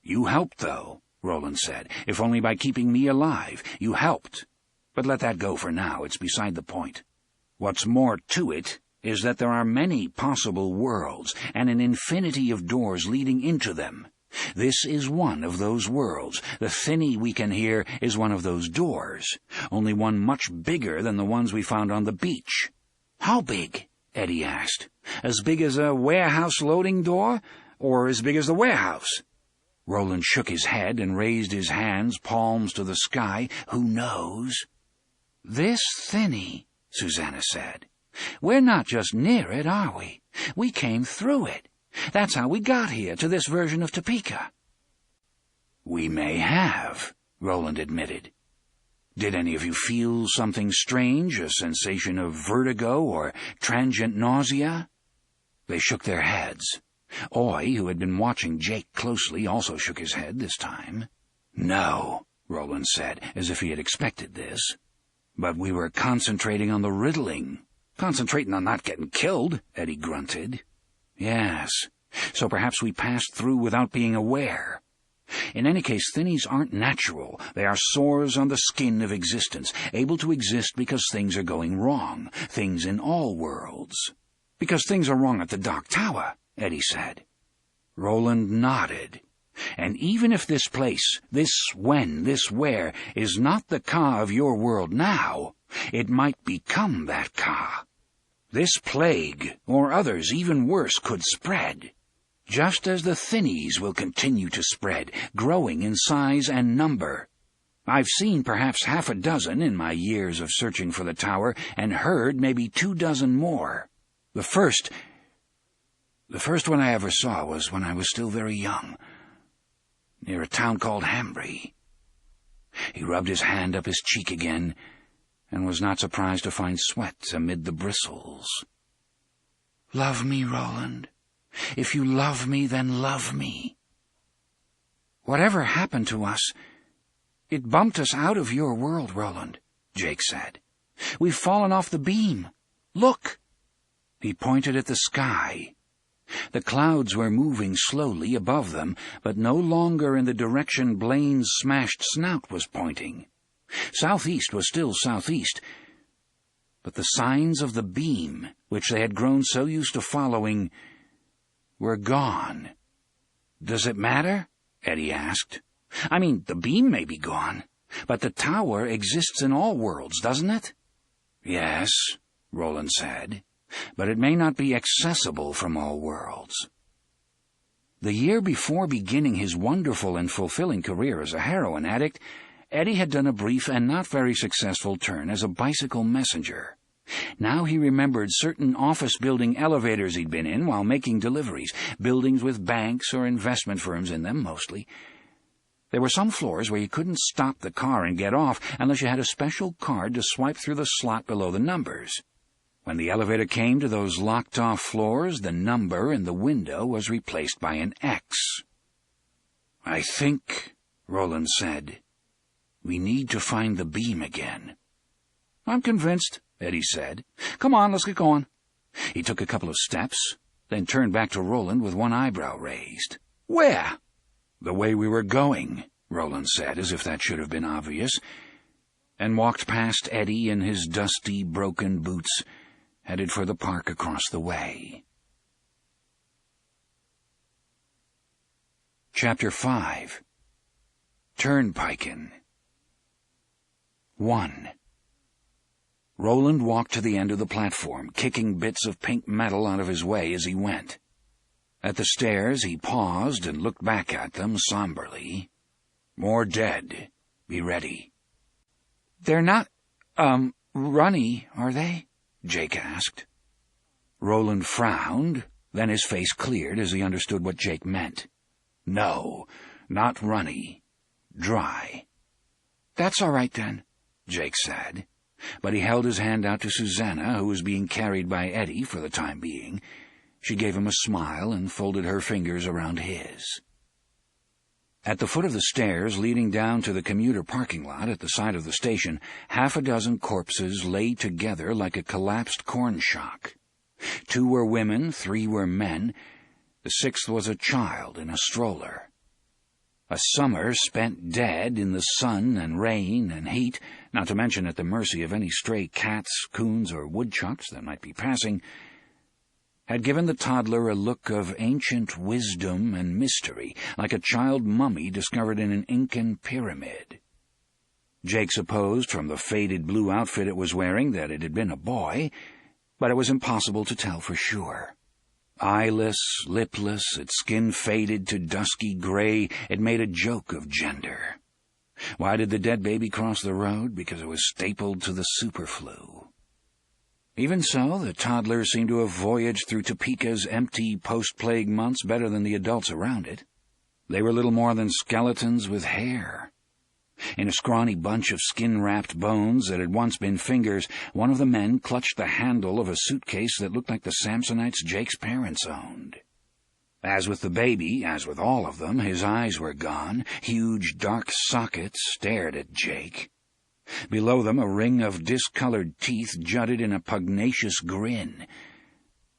"You helped, though," Roland said, "if only by keeping me alive. You helped. But let that go for now. It's beside the point. What's more to it is that there are many possible worlds and an infinity of doors leading into them, This is one of those worlds. The thinny we can hear is one of those doors, only one much bigger than the ones we found on the beach." "How big?" Eddie asked. "As big as a warehouse loading door, or as big as the warehouse?" Roland shook his head and raised his hands, palms to the sky. "Who knows?" "This thinny," Susanna said. "We're not just near it, are we? We came through it. That's how we got here, to this version of Topeka." "We may have," Roland admitted. "Did any of you feel something strange, a sensation of vertigo or transient nausea?" They shook their heads. Oy, who had been watching Jake closely, also shook his head this time. "No," Roland said, as if he had expected this. "But we were concentrating on the riddling." "Concentrating on not getting killed," Eddie grunted. "Yes, so perhaps we passed through without being aware. In any case, thinnies aren't natural. They are sores on the skin of existence, able to exist because things are going wrong, things in all worlds." "Because things are wrong at the Dark Tower," Eddie said. Roland nodded. "And even if this place, this when, this where, is not the Ka of your world now, it might become that Ka. This plague, or others even worse, could spread, just as the thinnies will continue to spread, growing in size and number. I've seen perhaps 6 in my years of searching for the tower, and heard maybe 24 more. The first one I ever saw was when I was still very young, near a town called Hambry." He rubbed his hand up his cheek again, and was not surprised to find sweat amid the bristles. "Love me, Roland. If you love me, then love me." "Whatever happened to us, it bumped us out of your world, Roland," Jake said. "We've fallen off the beam. Look!" He pointed at the sky. The clouds were moving slowly above them, but no longer in the direction Blaine's smashed snout was pointing. Southeast was still southeast, but the signs of the beam, which they had grown so used to following, were gone. "Does it matter?" Eddie asked. "I mean, the beam may be gone, but the tower exists in all worlds, doesn't it?" "Yes," Roland said, "but it may not be accessible from all worlds." The year before beginning his wonderful and fulfilling career as a heroin addict, Eddie had done a brief and not very successful turn as a bicycle messenger. Now he remembered certain office building elevators he'd been in while making deliveries, buildings with banks or investment firms in them mostly. There were some floors where you couldn't stop the car and get off unless you had a special card to swipe through the slot below the numbers. When the elevator came to those locked-off floors, the number in the window was replaced by an X. "I think," Roland said, "we need to find the beam again." "I'm convinced," Eddie said. "Come on, let's get going." He took a couple of steps, then turned back to Roland with one eyebrow raised. "Where?" "The way we were going," Roland said, as if that should have been obvious, and walked past Eddie in his dusty, broken boots, headed for the park across the way. Chapter 5. Turnpikin. 1. Roland walked to the end of the platform, kicking bits of pink metal out of his way as he went. At the stairs, he paused and looked back at them somberly. "More dead. Be ready." "They're not, runny, are they?" Jake asked. Roland frowned, then his face cleared as he understood what Jake meant. "No, not runny. Dry." "That's all right, then," Jake said, but he held his hand out to Susanna, who was being carried by Eddie for the time being. She gave him a smile and folded her fingers around his. At the foot of the stairs leading down to the commuter parking lot at the side of the station, 6 corpses lay together like a collapsed corn shock. 2 were women, 3 were men. The 6th was a child in a stroller. A summer spent dead in the sun and rain and heat, not to mention at the mercy of any stray cats, coons, or woodchucks that might be passing. had given the toddler a look of ancient wisdom and mystery, like a child mummy discovered in an Incan pyramid. Jake supposed from the faded blue outfit it was wearing that it had been a boy, but it was impossible to tell for sure. Eyeless, lipless, its skin faded to dusky gray, it made a joke of gender. Why did the dead baby cross the road? Because it was stapled to the superflu. Even so, the toddler seemed to have voyaged through Topeka's empty post-plague months better than the adults around it. They were little more than skeletons with hair. In a scrawny bunch of skin-wrapped bones that had once been fingers, one of the men clutched the handle of a suitcase that looked like the Samsonites Jake's parents owned. As with the baby, as with all of them, his eyes were gone. Huge, dark sockets stared at Jake. Below them, a ring of discolored teeth jutted in a pugnacious grin.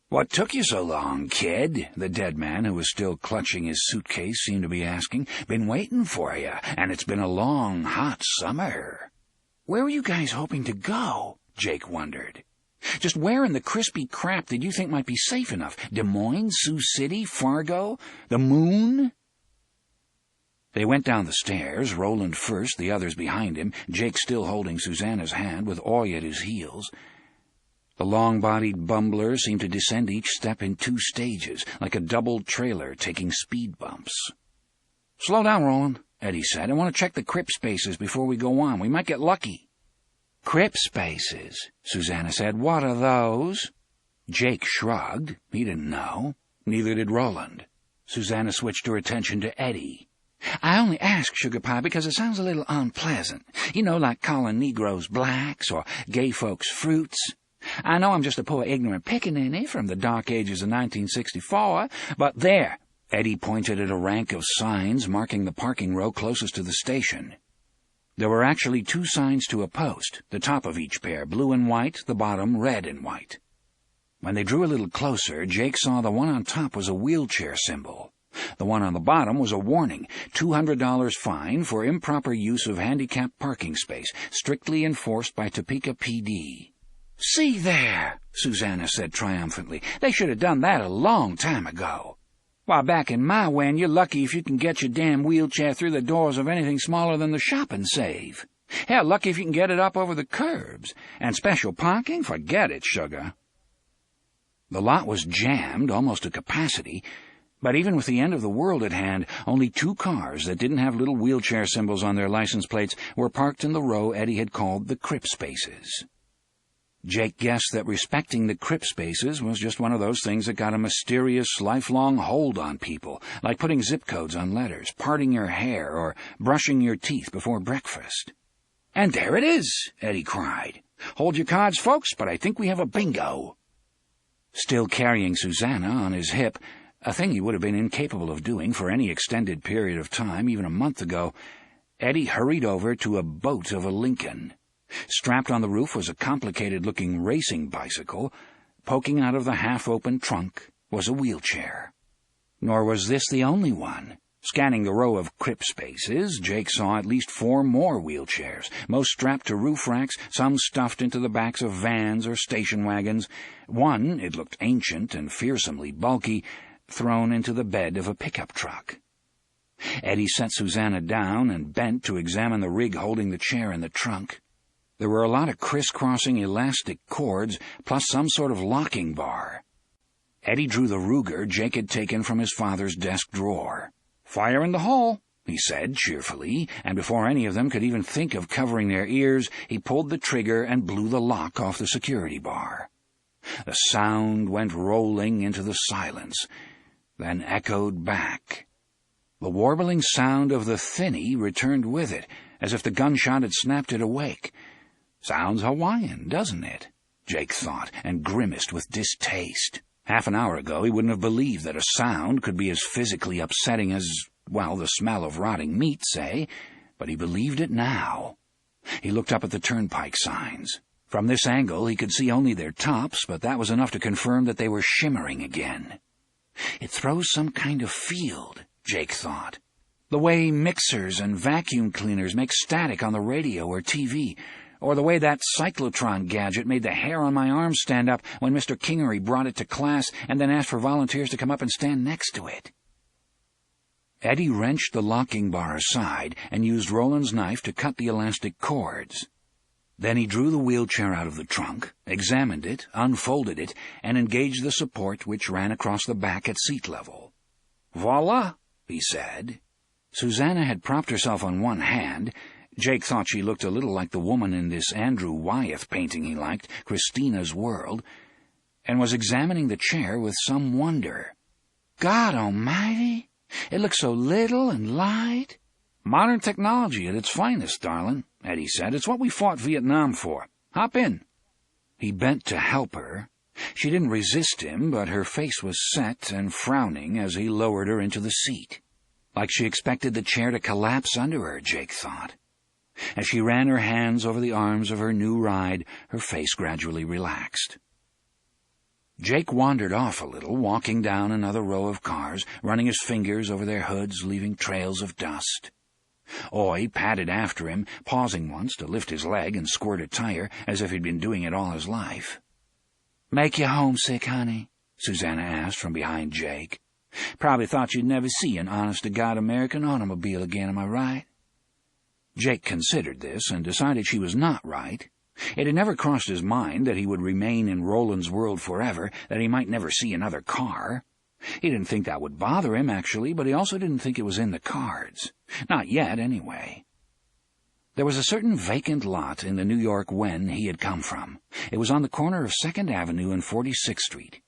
"What took you so long, kid?" the dead man, who was still clutching his suitcase, seemed to be asking. "Been waiting for you, and it's been a long, hot summer." "Where were you guys hoping to go?" Jake wondered. "Just where in the crispy crap did you think might be safe enough? Des Moines, Sioux City, Fargo, the moon?" They went down the stairs, Roland first, the others behind him, Jake still holding Susanna's hand with Oy at his heels. The long-bodied bumbler seemed to descend each step in 2 stages, like a doubled trailer taking speed bumps. "Slow down, Roland," Eddie said. "I want to check the crip spaces before we go on. We might get lucky." "Crip spaces," Susanna said. "What are those?" Jake shrugged. He didn't know. Neither did Roland. Susanna switched her attention to Eddie. "I only ask, Sugar Pie, because it sounds a little unpleasant. You know, like calling Negroes blacks or gay folks fruits. I know I'm just a poor ignorant pickaninny from the dark ages of 1964, but there," Eddie pointed at a rank of signs marking the parking row closest to the station. There were actually 2 signs to a post, the top of each pair blue and white, the bottom red and white. When they drew a little closer, Jake saw the one on top was a wheelchair symbol. The one on the bottom was a warning, $200 fine for improper use of handicapped parking space, strictly enforced by Topeka PD. "See there," Susanna said triumphantly. "They should have done that a long time ago. Why, back in my wan, you're lucky if you can get your damn wheelchair through the doors of anything smaller than the shopping save. Hell, lucky if you can get it up over the curbs. And special parking? Forget it, sugar." The lot was jammed, almost to capacity, but even with the end of the world at hand, only 2 cars that didn't have little wheelchair symbols on their license plates were parked in the row Eddie had called the crip spaces. Jake guessed that respecting the crip spaces was just one of those things that got a mysterious, lifelong hold on people, like putting zip codes on letters, parting your hair, or brushing your teeth before breakfast. "And there it is!" Eddie cried. "Hold your cards, folks, but I think we have a bingo." Still carrying Susanna on his hip, a thing he would have been incapable of doing for any extended period of time, even a month ago, Eddie hurried over to a boat of a Lincoln. Strapped on the roof was a complicated-looking racing bicycle. Poking out of the half-open trunk was a wheelchair. Nor was this the only one. Scanning the row of crip spaces, Jake saw at least 4 more wheelchairs, most strapped to roof racks, some stuffed into the backs of vans or station wagons. One, it looked ancient and fearsomely bulky, thrown into the bed of a pickup truck. Eddie set Susanna down and bent to examine the rig holding the chair in the trunk. There were a lot of crisscrossing elastic cords, plus some sort of locking bar. Eddie drew the Ruger Jake had taken from his father's desk drawer. "Fire in the hole," he said cheerfully, and before any of them could even think of covering their ears, he pulled the trigger and blew the lock off the security bar. The sound went rolling into the silence, then echoed back. The warbling sound of the thinny returned with it, as if the gunshot had snapped it awake. "Sounds Hawaiian, doesn't it?" Jake thought, and grimaced with distaste. Half an hour ago he wouldn't have believed that a sound could be as physically upsetting as, well, the smell of rotting meat, say, but he believed it now. He looked up at the turnpike signs. From this angle he could see only their tops, but that was enough to confirm that they were shimmering again. It throws some kind of field, Jake thought. The way mixers and vacuum cleaners make static on the radio or TV, or the way that cyclotron gadget made the hair on my arms stand up when Mr. Kingery brought it to class and then asked for volunteers to come up and stand next to it. Eddie wrenched the locking bar aside and used Roland's knife to cut the elastic cords. Then he drew the wheelchair out of the trunk, examined it, unfolded it, and engaged the support which ran across the back at seat level. "Voila," he said. Susanna had propped herself on one hand. Jake thought she looked a little like the woman in this Andrew Wyeth painting he liked, Christina's World, and was examining the chair with some wonder. "God almighty! It looks so little and light." "Modern technology at its finest, darling," Eddie said. "It's what we fought Vietnam for. Hop in." He bent to help her. She didn't resist him, but her face was set and frowning as he lowered her into the seat. Like she expected the chair to collapse under her, Jake thought. As she ran her hands over the arms of her new ride, her face gradually relaxed. Jake wandered off a little, walking down another row of cars, running his fingers over their hoods, leaving trails of dust. Oi padded after him, pausing once to lift his leg and squirt a tire, as if he'd been doing it all his life. "Make you homesick, honey?" Susanna asked from behind Jake. "Probably thought you'd never see an honest-to-God American automobile again, am I right?" Jake considered this and decided she was not right. It had never crossed his mind that he would remain in Roland's world forever, that he might never see another car. He didn't think that would bother him, actually, but he also didn't think it was in the cards. Not yet, anyway. There was a certain vacant lot in the New York Wen he had come from. It was on the corner of 2nd Avenue and 46th Street.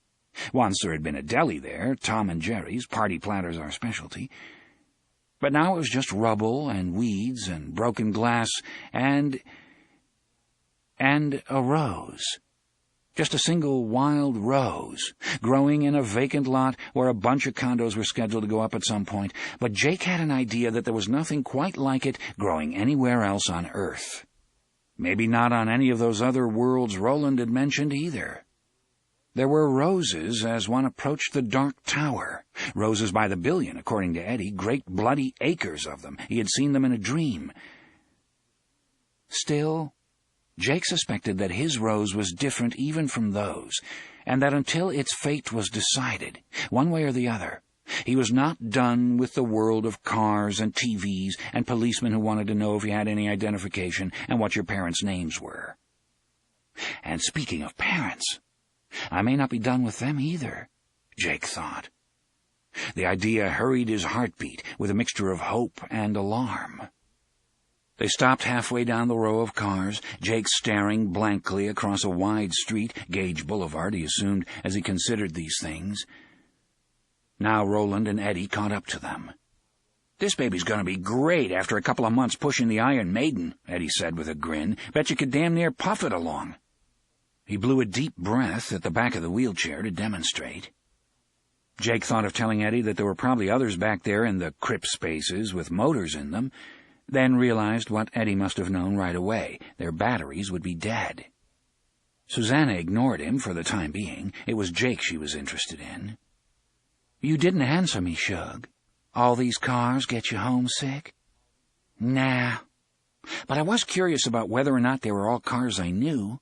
Once there had been a deli there, Tom and Jerry's, party platters our specialty. But now it was just rubble and weeds and broken glass and a rose. Just a single wild rose, growing in a vacant lot where a bunch of condos were scheduled to go up at some point, but Jake had an idea that there was nothing quite like it growing anywhere else on Earth. Maybe not on any of those other worlds Roland had mentioned either. There were roses as one approached the Dark Tower, roses by the billion, according to Eddie, great bloody acres of them. He had seen them in a dream. Still, Jake suspected that his rose was different even from those, and that until its fate was decided, one way or the other, he was not done with the world of cars and TVs and policemen who wanted to know if you had any identification and what your parents' names were. And speaking of parents, I may not be done with them either, Jake thought. The idea hurried his heartbeat with a mixture of hope and alarm. They stopped halfway down the row of cars, Jake staring blankly across a wide street, Gage Boulevard, he assumed, as he considered these things. Now Roland and Eddie caught up to them. "This baby's going to be great after a couple of months pushing the Iron Maiden," Eddie said with a grin. "Bet you could damn near puff it along." He blew a deep breath at the back of the wheelchair to demonstrate. Jake thought of telling Eddie that there were probably others back there in the crib spaces with motors in them, then realized what Eddie must have known right away. Their batteries would be dead. Susanna ignored him for the time being. It was Jake she was interested in. "You didn't answer me, Shug. All these cars get you homesick?" "Nah. But I was curious about whether or not they were all cars I knew.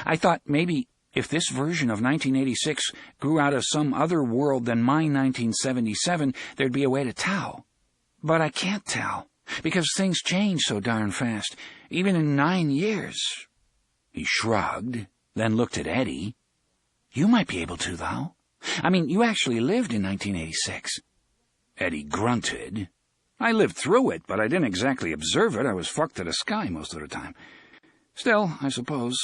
I thought maybe if this version of 1986 grew out of some other world than my 1977, there'd be a way to tell. But I can't tell, because things change so darn fast, even in 9 years. He shrugged, then looked at Eddie. "You might be able to, though. I mean, you actually lived in 1986. Eddie grunted. "I lived through it, but I didn't exactly observe it. I was fucked to the sky most of the time. Still, I suppose."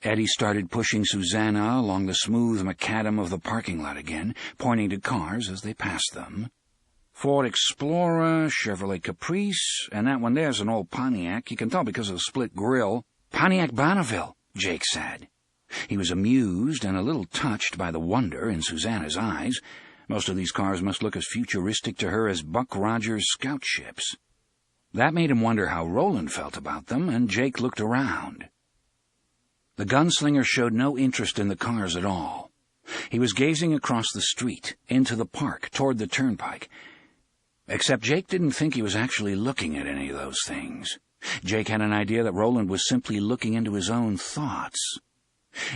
Eddie started pushing Susanna along the smooth macadam of the parking lot again, pointing to cars as they passed them. "Ford Explorer, Chevrolet Caprice, and that one there's an old Pontiac. You can tell because of the split grille." "Pontiac Bonneville," Jake said. He was amused and a little touched by the wonder in Susanna's eyes. Most of these cars must look as futuristic to her as Buck Rogers' scout ships. That made him wonder how Roland felt about them, and Jake looked around. The gunslinger showed no interest in the cars at all. He was gazing across the street, into the park, toward the turnpike. Except Jake didn't think he was actually looking at any of those things. Jake had an idea that Roland was simply looking into his own thoughts.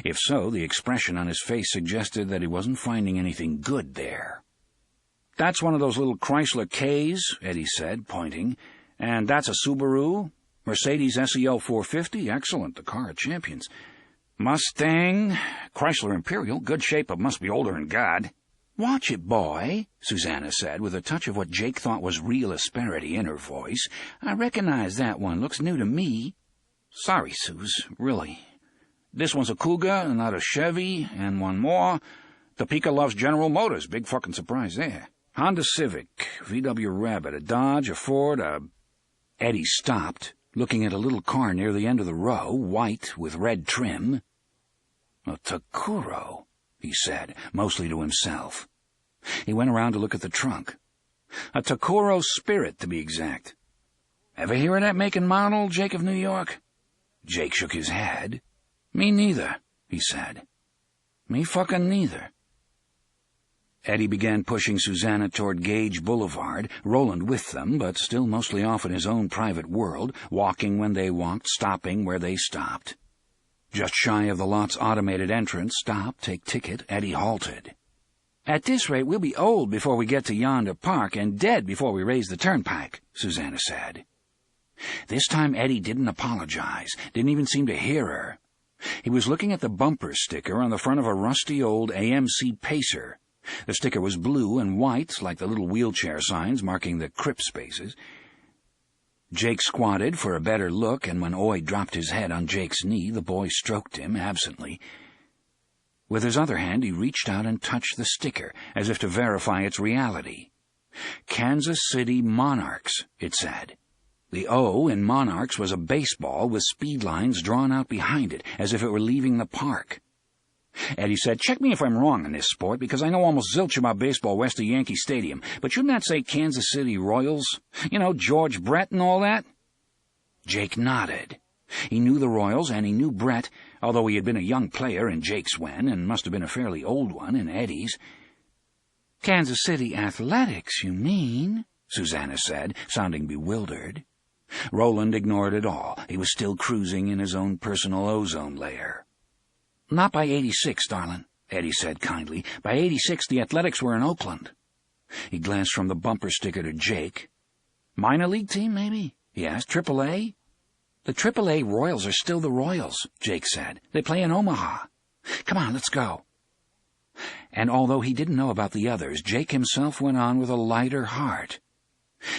If so, the expression on his face suggested that he wasn't finding anything good there. "That's one of those little Chrysler Ks," Eddie said, pointing. "And that's a Subaru? Mercedes SEL 450? Excellent, the car of champions. Mustang? Chrysler Imperial? Good shape, but must be older than God." "Watch it, boy," Susanna said, with a touch of what Jake thought was real asperity in her voice. "I recognize that one. Looks new to me." "Sorry, Suze, really. This one's a Cougar, not a Chevy, and one more. Topeka loves General Motors. Big fucking surprise there. Honda Civic, VW Rabbit, a Dodge, a Ford, a—" Eddie stopped, looking at a little car near the end of the row, white with red trim. "A Takuro," he said, mostly to himself. He went around to look at the trunk. "A Takuro Spirit, to be exact. Ever hear of that make and model, Jake of New York?" Jake shook his head. "Me neither," he said. "Me fucking neither." Eddie began pushing Susanna toward Gage Boulevard, Roland with them, but still mostly off in his own private world, walking when they walked, stopping where they stopped. Just shy of the lot's automated entrance, "Stop, take ticket," Eddie halted. "At this rate, we'll be old before we get to yonder park, and dead before we raise the turnpike," Susanna said. This time Eddie didn't apologize, didn't even seem to hear her. He was looking at the bumper sticker on the front of a rusty old AMC Pacer. The sticker was blue and white, like the little wheelchair signs marking the crip spaces. Jake squatted for a better look, and when Oy dropped his head on Jake's knee, the boy stroked him absently. With his other hand, he reached out and touched the sticker, as if to verify its reality. "Kansas City Monarchs," it said. The O in Monarchs was a baseball with speed lines drawn out behind it, as if it were leaving the park. Eddie said, "Check me if I'm wrong in this sport, because I know almost zilch about baseball west of Yankee Stadium, but shouldn't that say Kansas City Royals? You know, George Brett and all that?" Jake nodded. He knew the Royals, and he knew Brett, although he had been a young player in Jake's when, and must have been a fairly old one in Eddie's. "Kansas City Athletics, you mean?" Susanna said, sounding bewildered. Roland ignored it all. He was still cruising in his own personal ozone layer. "Not by 86, darling," Eddie said kindly. "By 86, the Athletics were in Oakland." He glanced from the bumper sticker to Jake. "Minor league team, maybe?" he asked. "AAA?" "The AAA Royals are still the Royals," Jake said. "They play in Omaha. Come on, let's go." And although he didn't know about the others, Jake himself went on with a lighter heart.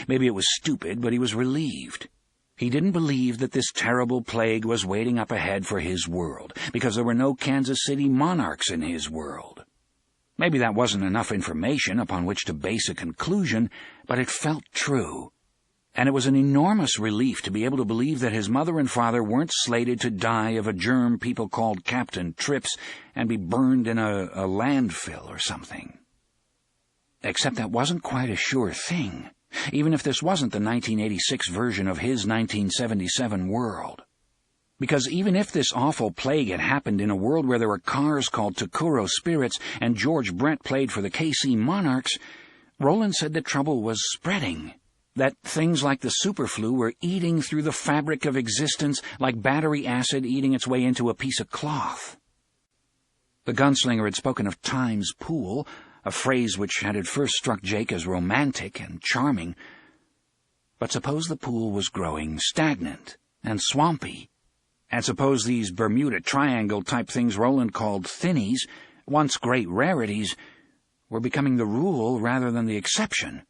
Maybe it was stupid, but he was relieved. He didn't believe that this terrible plague was waiting up ahead for his world, because there were no Kansas City Monarchs in his world. Maybe that wasn't enough information upon which to base a conclusion, but it felt true. And it was an enormous relief to be able to believe that his mother and father weren't slated to die of a germ people called Captain Trips and be burned in a landfill or something. Except that wasn't quite a sure thing, even if this wasn't the 1986 version of his 1977 world. Because even if this awful plague had happened in a world where there were cars called Takuro Spirits and George Brett played for the KC Monarchs, Roland said that trouble was spreading, that things like the superflu were eating through the fabric of existence like battery acid eating its way into a piece of cloth. The gunslinger had spoken of time's pool, a phrase which had at first struck Jake as romantic and charming. But suppose the pool was growing stagnant and swampy, and suppose these Bermuda Triangle-type things Roland called thinnies, once great rarities, were becoming the rule rather than the exception.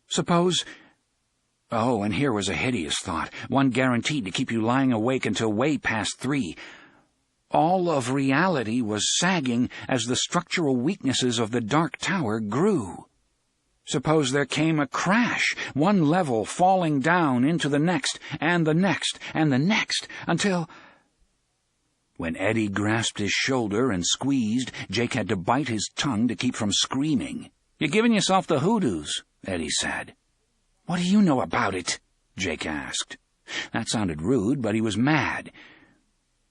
Suppose... Oh, and here was a hideous thought, one guaranteed to keep you lying awake until way past 3. All of reality was sagging as the structural weaknesses of the Dark Tower grew. Suppose there came a crash, one level falling down into the next, and the next, and the next, until... When Eddie grasped his shoulder and squeezed, Jake had to bite his tongue to keep from screaming. "You're giving yourself the hoodoos," Eddie said. "What do you know about it?" Jake asked. That sounded rude, but he was mad.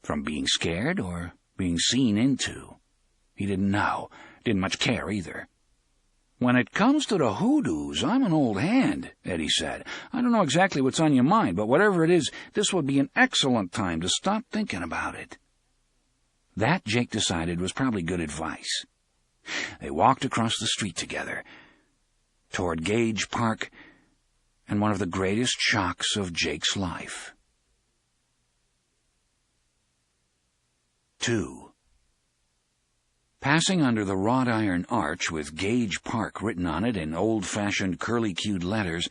From being scared or being seen into? He didn't know. Didn't much care either. "When it comes to the hoodoos, I'm an old hand," Eddie said. "I don't know exactly what's on your mind, but whatever it is, this would be an excellent time to stop thinking about it." That, Jake decided, was probably good advice. They walked across the street together, toward Gage Park, and one of the greatest shocks of Jake's life. 2. Passing under the wrought iron arch with Gage Park written on it in old-fashioned curly-cued letters,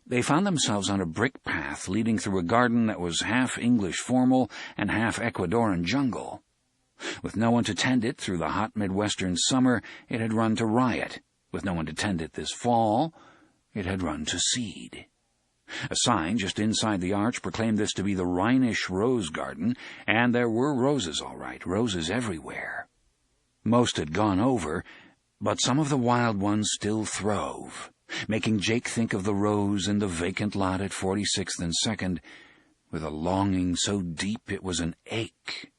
they found themselves on a brick path leading through a garden that was half English formal and half Ecuadorian jungle. With no one to tend it through the hot Midwestern summer, it had run to riot. With no one to tend it this fall, it had run to seed. A sign just inside the arch proclaimed this to be the Rhinish Rose Garden, and there were roses all right, roses everywhere. Most had gone over, but some of the wild ones still throve, making Jake think of the rose in the vacant lot at 46th and 2nd, with a longing so deep it was an ache.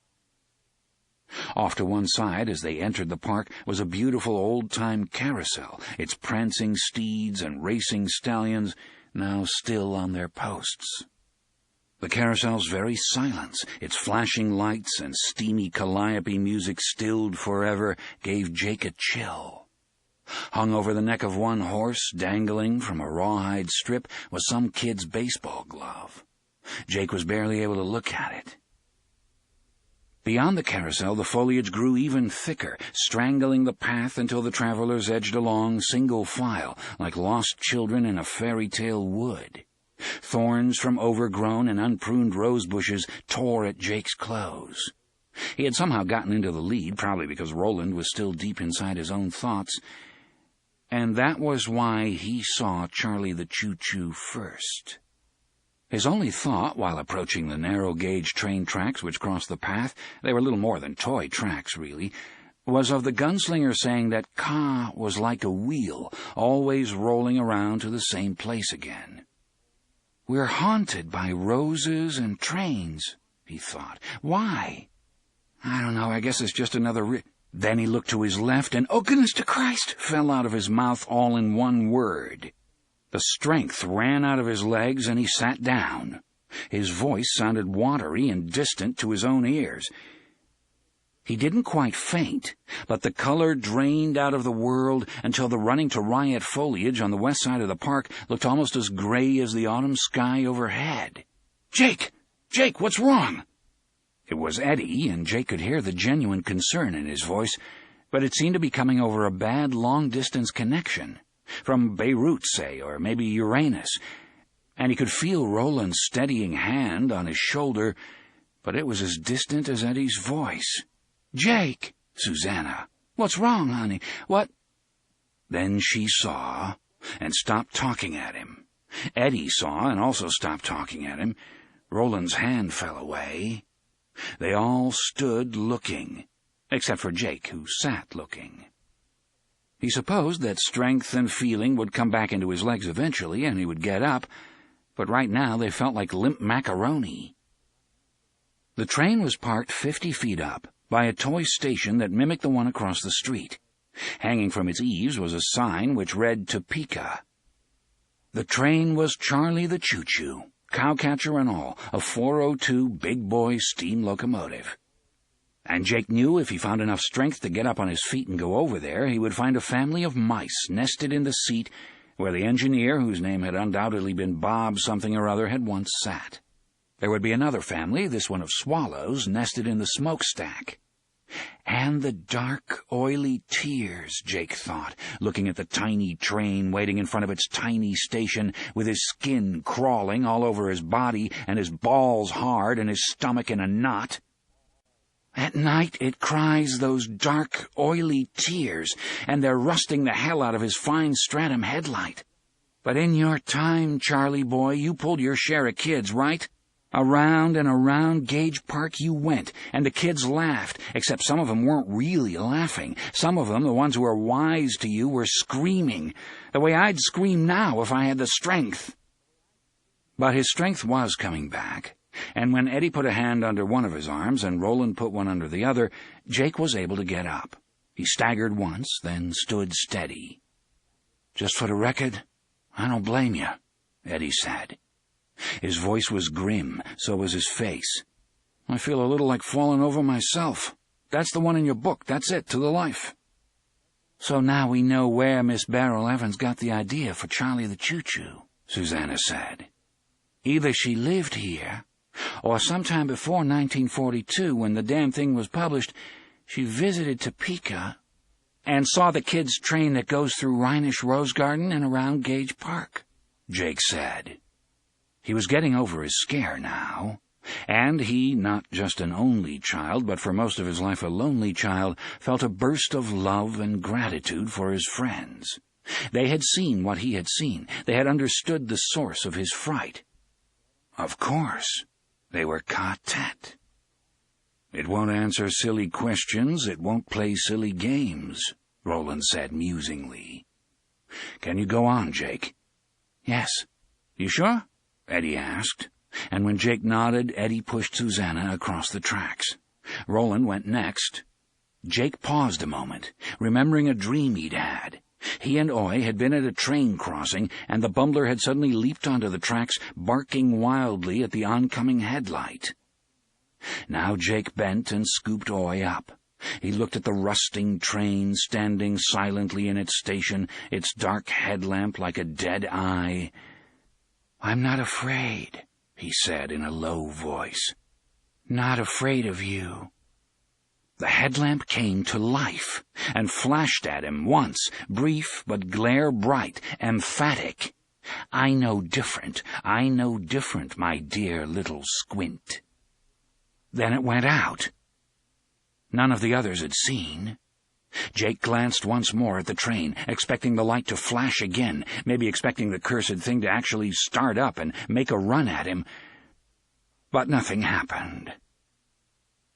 Off to one side, as they entered the park, was a beautiful old-time carousel, its prancing steeds and racing stallions now still on their posts. The carousel's very silence, its flashing lights and steamy calliope music stilled forever, gave Jake a chill. Hung over the neck of one horse, dangling from a rawhide strip, was some kid's baseball glove. Jake was barely able to look at it. Beyond the carousel, the foliage grew even thicker, strangling the path until the travelers edged along single file, like lost children in a fairy tale wood. Thorns from overgrown and unpruned rose bushes tore at Jake's clothes. He had somehow gotten into the lead, probably because Roland was still deep inside his own thoughts, and that was why he saw Charlie the Choo-Choo first. His only thought, while approaching the narrow-gauge train tracks which crossed the path, they were little more than toy tracks, really, was of the gunslinger saying that Ka was like a wheel, always rolling around to the same place again. "We're haunted by roses and trains," he thought. "Why? I don't know, I guess it's just another Then he looked to his left, and, "Oh, goodness to Christ!" fell out of his mouth all in one word. The strength ran out of his legs, and he sat down. His voice sounded watery and distant to his own ears. He didn't quite faint, but the color drained out of the world until the running to riot foliage on the west side of the park looked almost as gray as the autumn sky overhead. "Jake! Jake, what's wrong?" It was Eddie, and Jake could hear the genuine concern in his voice, but it seemed to be coming over a bad long-distance connection. From Beirut, say, or maybe Uranus, and he could feel Roland's steadying hand on his shoulder, but it was as distant as Eddie's voice. "Jake! Susanna! What's wrong, honey? What?" Then she saw, and stopped talking at him. Eddie saw, and also stopped talking at him. Roland's hand fell away. They all stood looking, except for Jake, who sat looking. He supposed that strength and feeling would come back into his legs eventually, and he would get up, but right now they felt like limp macaroni. The train was parked 50 feet up, by a toy station that mimicked the one across the street. Hanging from its eaves was a sign which read Topeka. The train was Charlie the Choo-Choo, cowcatcher and all, a 402 big boy steam locomotive. And Jake knew if he found enough strength to get up on his feet and go over there, he would find a family of mice nested in the seat where the engineer, whose name had undoubtedly been Bob something or other, had once sat. There would be another family, this one of swallows, nested in the smokestack. And the dark, oily tears, Jake thought, looking at the tiny train waiting in front of its tiny station, with his skin crawling all over his body and his balls hard and his stomach in a knot. At night it cries those dark, oily tears, and they're rusting the hell out of his fine stratum headlight. But in your time, Charlie boy, you pulled your share of kids, right? Around and around Gage Park you went, and the kids laughed, except some of them weren't really laughing. Some of them, the ones who were wise to you, were screaming, the way I'd scream now if I had the strength. But his strength was coming back, and when Eddie put a hand under one of his arms and Roland put one under the other, Jake was able to get up. He staggered once, then stood steady. "Just for the record, I don't blame you," Eddie said. His voice was grim, so was his face. "I feel a little like falling over myself. That's the one in your book, that's it, to the life." "So now we know where Miss Beryl Evans got the idea for Charlie the Choo-Choo," Susanna said. "Either she lived here, or sometime before 1942, when the damn thing was published, she visited Topeka and saw the kids' train that goes through Rhinish Rose Garden and around Gage Park," Jake said. He was getting over his scare now, and he, not just an only child, but for most of his life a lonely child, felt a burst of love and gratitude for his friends. They had seen what he had seen. They had understood the source of his fright. Of course, they were quartet. "It won't answer silly questions, it won't play silly games," Roland said musingly. "Can you go on, Jake?" "Yes." "You sure?" Eddie asked, and when Jake nodded, Eddie pushed Susanna across the tracks. Roland went next. Jake paused a moment, remembering a dream he'd had. He and Oi had been at a train crossing, and the bumbler had suddenly leaped onto the tracks, barking wildly at the oncoming headlight. Now Jake bent and scooped Oi up. He looked at the rusting train standing silently in its station, its dark headlamp like a dead eye. "I'm not afraid," he said in a low voice. "Not afraid of you." The headlamp came to life and flashed at him once, brief but glare-bright, emphatic. "I know different, my dear little squint." Then it went out. None of the others had seen. Jake glanced once more at the train, expecting the light to flash again, maybe expecting the cursed thing to actually start up and make a run at him. But nothing happened.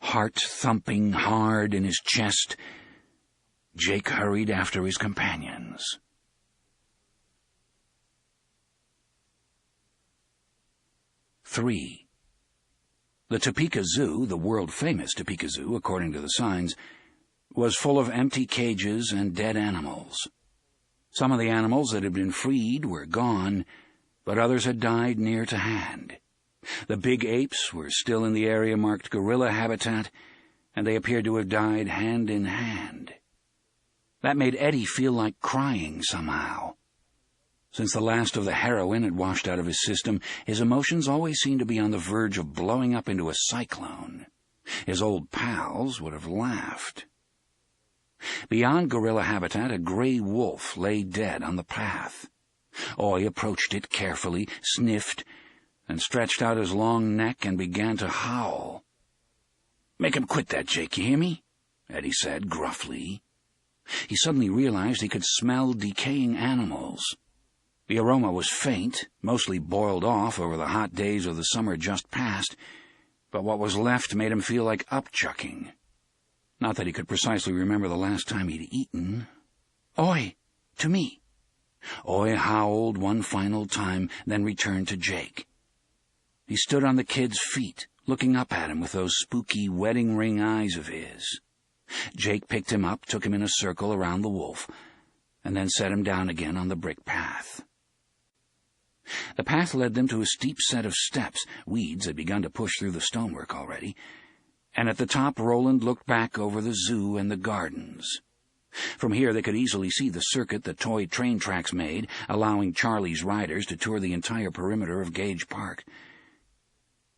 Heart thumping hard in his chest, Jake hurried after his companions. 3. The Topeka Zoo, the world-famous Topeka Zoo, according to the signs, was full of empty cages and dead animals. Some of the animals that had been freed were gone, but others had died near to hand. The big apes were still in the area marked gorilla habitat, and they appeared to have died hand in hand. That made Eddie feel like crying somehow. Since the last of the heroin had washed out of his system, his emotions always seemed to be on the verge of blowing up into a cyclone. His old pals would have laughed. Beyond gorilla habitat, a gray wolf lay dead on the path. Oi approached it carefully, sniffed, and stretched out his long neck and began to howl. "Make him quit that, Jake, you hear me?" Eddie said gruffly. He suddenly realized he could smell decaying animals. The aroma was faint, mostly boiled off over the hot days of the summer just past, but what was left made him feel like upchucking. Not that he could precisely remember the last time he'd eaten. "Oi, to me!" Oi howled one final time, then returned to Jake. He stood on the kid's feet, looking up at him with those spooky wedding ring eyes of his. Jake picked him up, took him in a circle around the wolf, and then set him down again on the brick path. The path led them to a steep set of steps. Weeds had begun to push through the stonework already, and at the top Roland looked back over the zoo and the gardens. From here they could easily see the circuit the toy train tracks made, allowing Charlie's riders to tour the entire perimeter of Gage Park.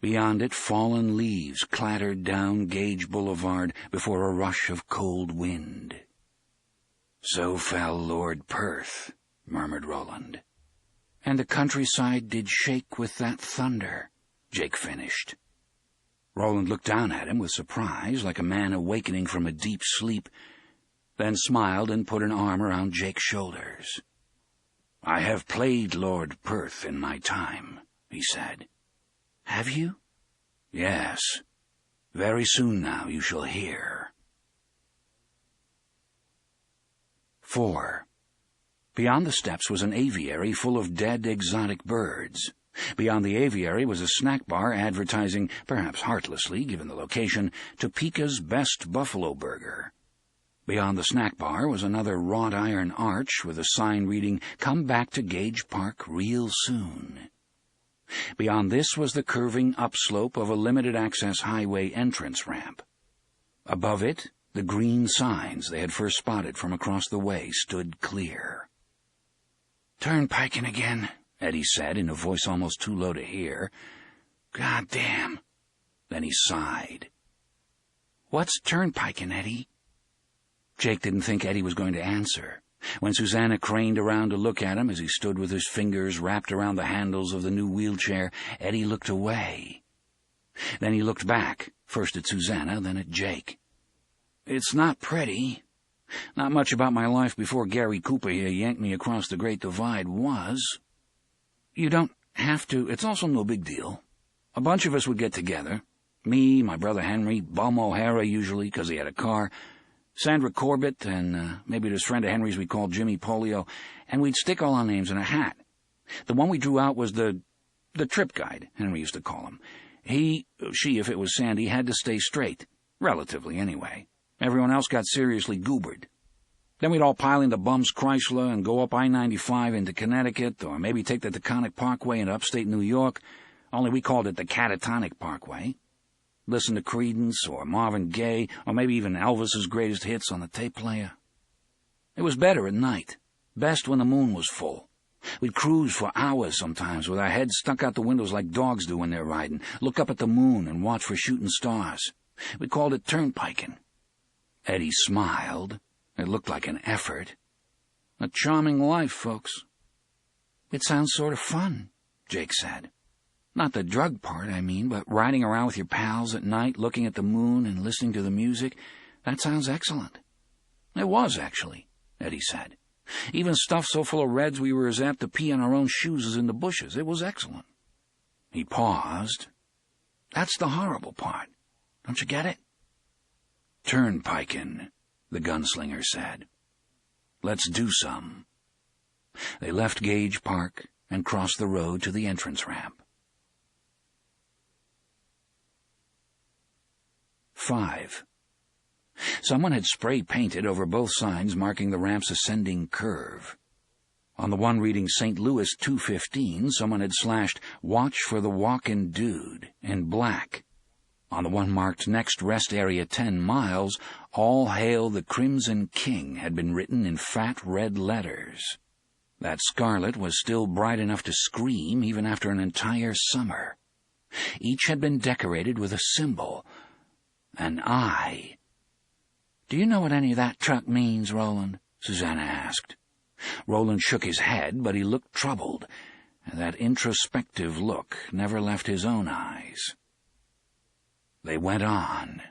Beyond it, fallen leaves clattered down Gage Boulevard before a rush of cold wind. "So fell Lord Perth," murmured Roland. "And the countryside did shake with that thunder," Jake finished. Roland looked down at him with surprise, like a man awakening from a deep sleep, then smiled and put an arm around Jake's shoulders. "I have played Lord Perth in my time," he said. "Have you?" "Yes. Very soon now you shall hear." 4. Beyond the steps was an aviary full of dead exotic birds. Beyond the aviary was a snack bar advertising, perhaps heartlessly given the location, Topeka's best buffalo burger. Beyond the snack bar was another wrought iron arch with a sign reading, "Come back to Gage Park real soon." Beyond this was the curving upslope of a limited-access highway entrance ramp. Above it, the green signs they had first spotted from across the way stood clear. "Turnpiking again," Eddie said in a voice almost too low to hear. "God damn." Then he sighed. "What's turnpiking, Eddie?" Jake didn't think Eddie was going to answer. When Susanna craned around to look at him as he stood with his fingers wrapped around the handles of the new wheelchair, Eddie looked away. Then he looked back, first at Susanna, then at Jake. "It's not pretty. Not much about my life before Gary Cooper here yanked me across the Great Divide was. You don't have to. It's also no big deal. A bunch of us would get together. Me, my brother Henry, Bum O'Hara usually, because he had a car, Sandra Corbett, and maybe this friend of Henry's we called Jimmy Polio, and we'd stick all our names in a hat. The one we drew out was the trip guide, Henry used to call him. She, if it was Sandy, had to stay straight, relatively anyway. Everyone else got seriously goobered. Then we'd all pile into Bum's Chrysler and go up I-95 into Connecticut, or maybe take the Taconic Parkway into upstate New York, only we called it the Catatonic Parkway. Listen to Creedence or Marvin Gaye, or maybe even Elvis's greatest hits on the tape player. It was better at night, best when the moon was full. We'd cruise for hours sometimes with our heads stuck out the windows like dogs do when they're riding, look up at the moon and watch for shooting stars. We called it turnpiking. Eddie smiled. It looked like an effort. A charming life, folks. It sounds sort of fun, Jake said. Not the drug part, I mean, but riding around with your pals at night, looking at the moon and listening to the music, that sounds excellent. It was, actually, Eddie said. Even stuff so full of reds we were as apt to pee on our own shoes as in the bushes. It was excellent. He paused. That's the horrible part. Don't you get it? Turnpikin', the gunslinger said. Let's do some. They left Gage Park and crossed the road to the entrance ramp. 5. Someone had spray-painted over both signs marking the ramp's ascending curve. On the one reading St. Louis 215, someone had slashed, "Watch for the walkin' dude," in black. On the one marked Next Rest Area 10 miles, "All Hail the Crimson King" had been written in fat red letters. That scarlet was still bright enough to scream even after an entire summer. Each had been decorated with a symbol, an eye. "Do you know what any of that truck means, Roland?" Susanna asked. Roland shook his head, but he looked troubled, and that introspective look never left his own eyes. They went on.